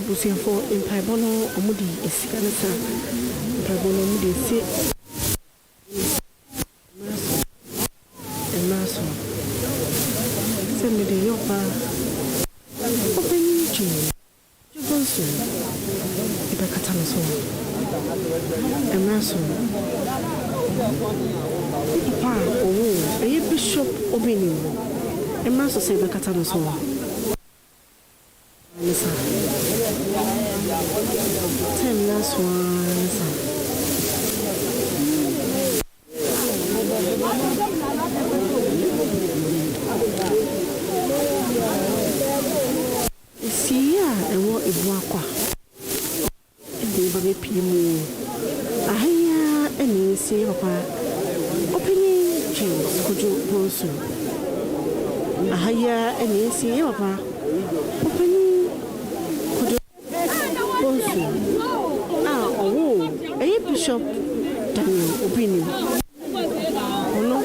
busiafo mpaebɔ no ɔmode esika no sa mpaebɔ no ɔmode esi ɛmaaso sɛ mede yɔba ɔbɛnyi gye dwobɔ nso ɛbɛkata no so ɛmaaso papa a ɔwo ɛyɛ bishop ɔbɛnim ɛmaaso sɛ ɛbɛkata no so Lisa. Ten last one, Lisa. See ya, and what if Waqua? And they will be people. Ahaya, and you see, Papa. Opening James, could you also? Ahaya, and you see, Papa. Opening. Bishop Daniel opinion. Oh no.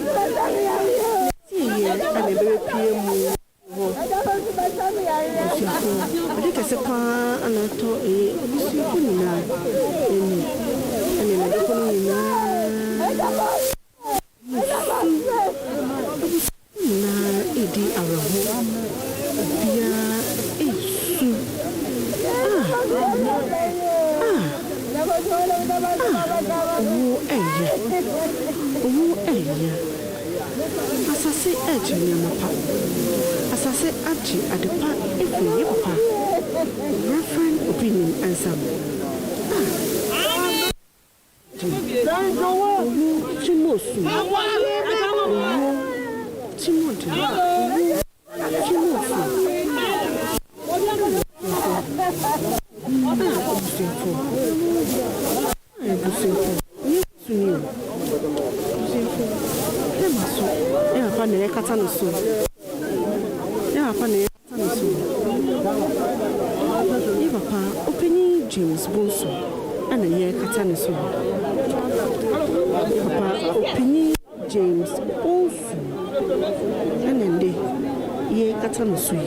See here, I'm a very PM. I think I said, and I thought a Busina. And in a Busina, Edi Arahu, Pia, Asase edge ni amapa. Asase aji adepa every papa. Referent opinion and some. Chimosu. Chimosu. Papa, opening James Bonso, and a year Cataniso. Papa, opening James Bonso, and then the year Cataniso.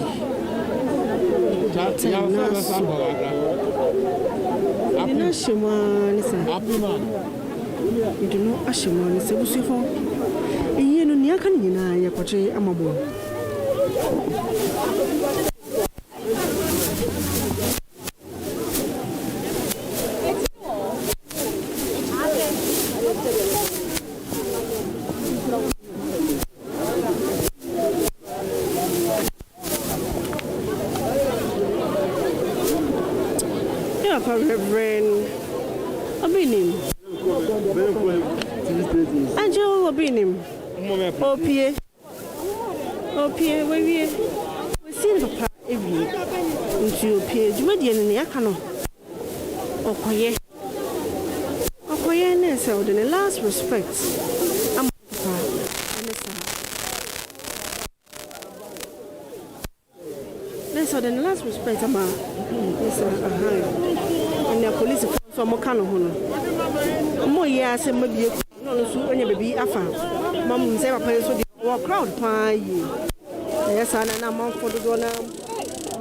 You do not Ashima, Sebusifo. You know, Yakanina, Yakoche, Amabo. Reverend Obinim. Angel Obinim. Opie, we see Papa every into Opie. You made the Yakano. Okoye, so the last respect. I'm Papa. So the last respect, I'm and the police from Mokano. More years, and maybe no, baby, Afa. Mom said, "I crowd pie." Yes, and I'm on for the donor.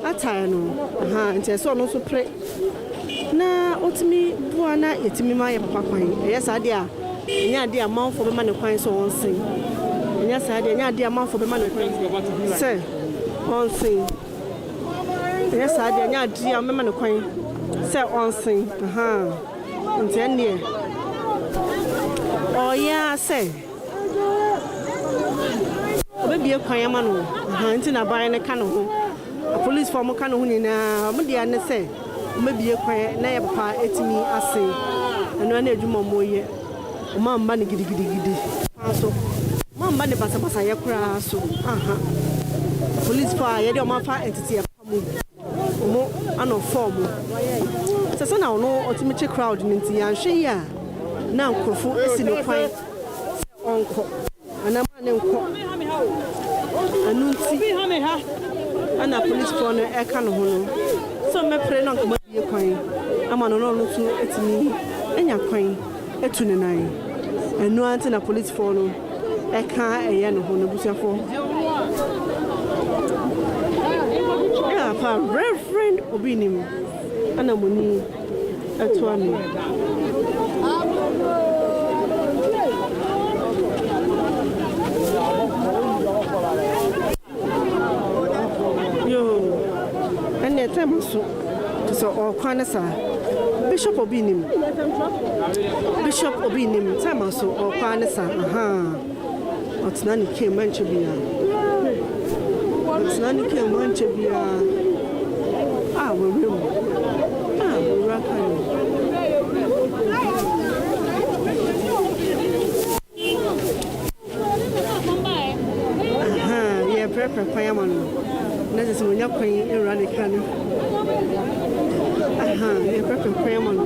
Atano, and so no so pray. Na, what's me, Buana, it's me, my papa. Yes, I dear. Yeah, dear, mouth for the money coin so on sing. Yes, I dear, mouth for the money coin. Sir, on sing. Yes, I dear, mama no coin. Say on sing, and 10 years. Oh yeah, say. Baby, a cayamano. Hunting a buy in a canoe. A police form canoe in a Mudiana say. Maybe a quiet neighbor at me, I say. And when they do more yet. Mom, money giddy. So, Mom, money passa crass. Police fire, you don't want fire entity. I know form. So now, no ultimate crowd in the she ya. Now, Kofu is in the fire. Uncle, and I'm an uncle. And a police phone, a cannon. So, my friend, Uncle, be a coin. I'm on all to it's me, and your coin, a tunanai. And no answer a police phone, a car, a yan of Honobusa. Reverend Obinim, Anamoni, Atwami. Yo, and the time so all Kwanasa, Bishop Obinim, time so all Kwanasa, what's none came Manchebia. What's none came Manchebia. We're rocking. Yeah, prepare fireman. That's when you're playing around the cannon. Yeah, prepare fireman.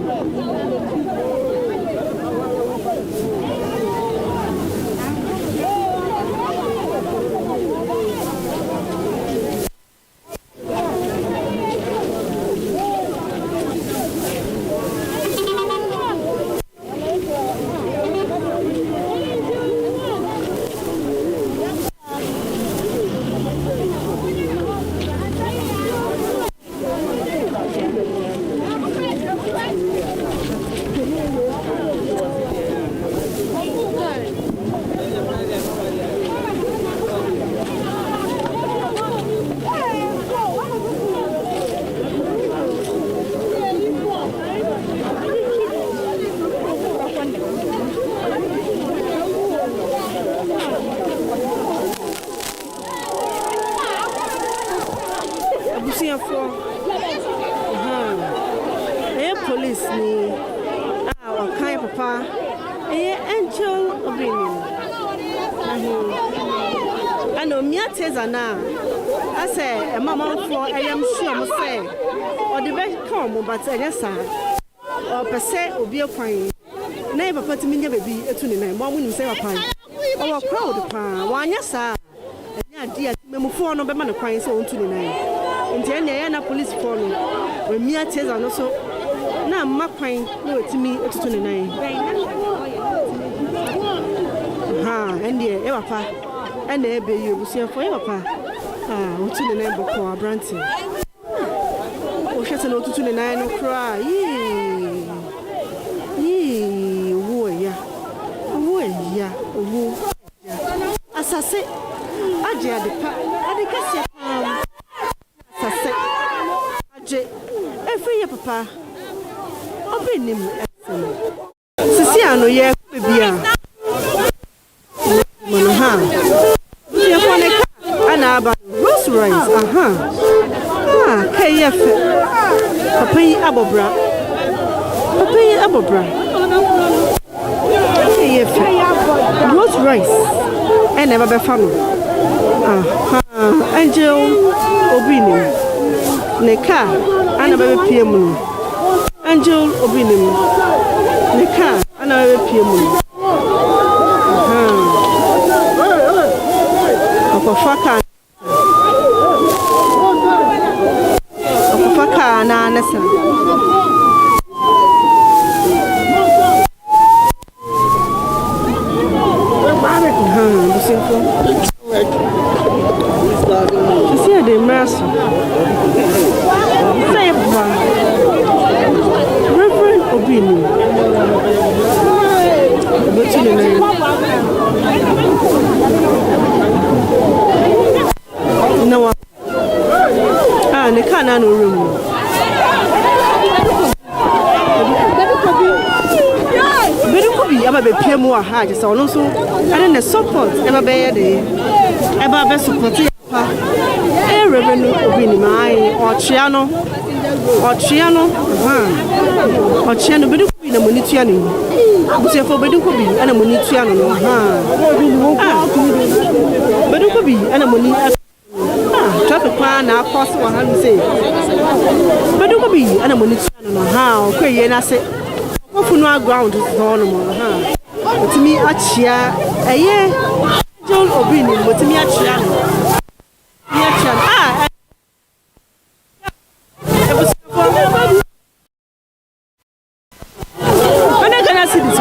Police ni kind papa angel opinion I know me tezana I say mama for I am sure mo say or the best come but yes sir or per se obi akwan na papa ti minya baby etu ni na mo mu say papa or crowd pa wanya sa anya dia memufo no be ma ne kwan say ontu ni na nti anya na police for no we me tezana so na makwan na otimi etutu ne nan ende e papa ene ebe yi obusiafo e papa otu ne nan boko abranti o hwete na otutu ne nan no kra wo asase aje adepa adekase asase aje every year papa Obinim Sisi ano ye bibia Mono ye fone ka ana aba Rose Rice KF Papa yi abobra KF Rose Rice and never be family Angel Obinim Neka ana be PM Angel Obinim Neka ana we PM Okofaka na nasa See the mass say Reverend Obinim no the can no room aba be pie mu aha je say ono so ade ne support eba be ye de eba be support pa revenue obi ni mai ochia no ochia no bedu bi na moni tua ni busia fo bedu ko bi ana moni tua no bedu ko bi ana moni traffic pa na cost wa han say bedu ko bi ana moni tua no o ko ye na se ko funu ground so no mo otimi achia eye John obi ni motimi achia no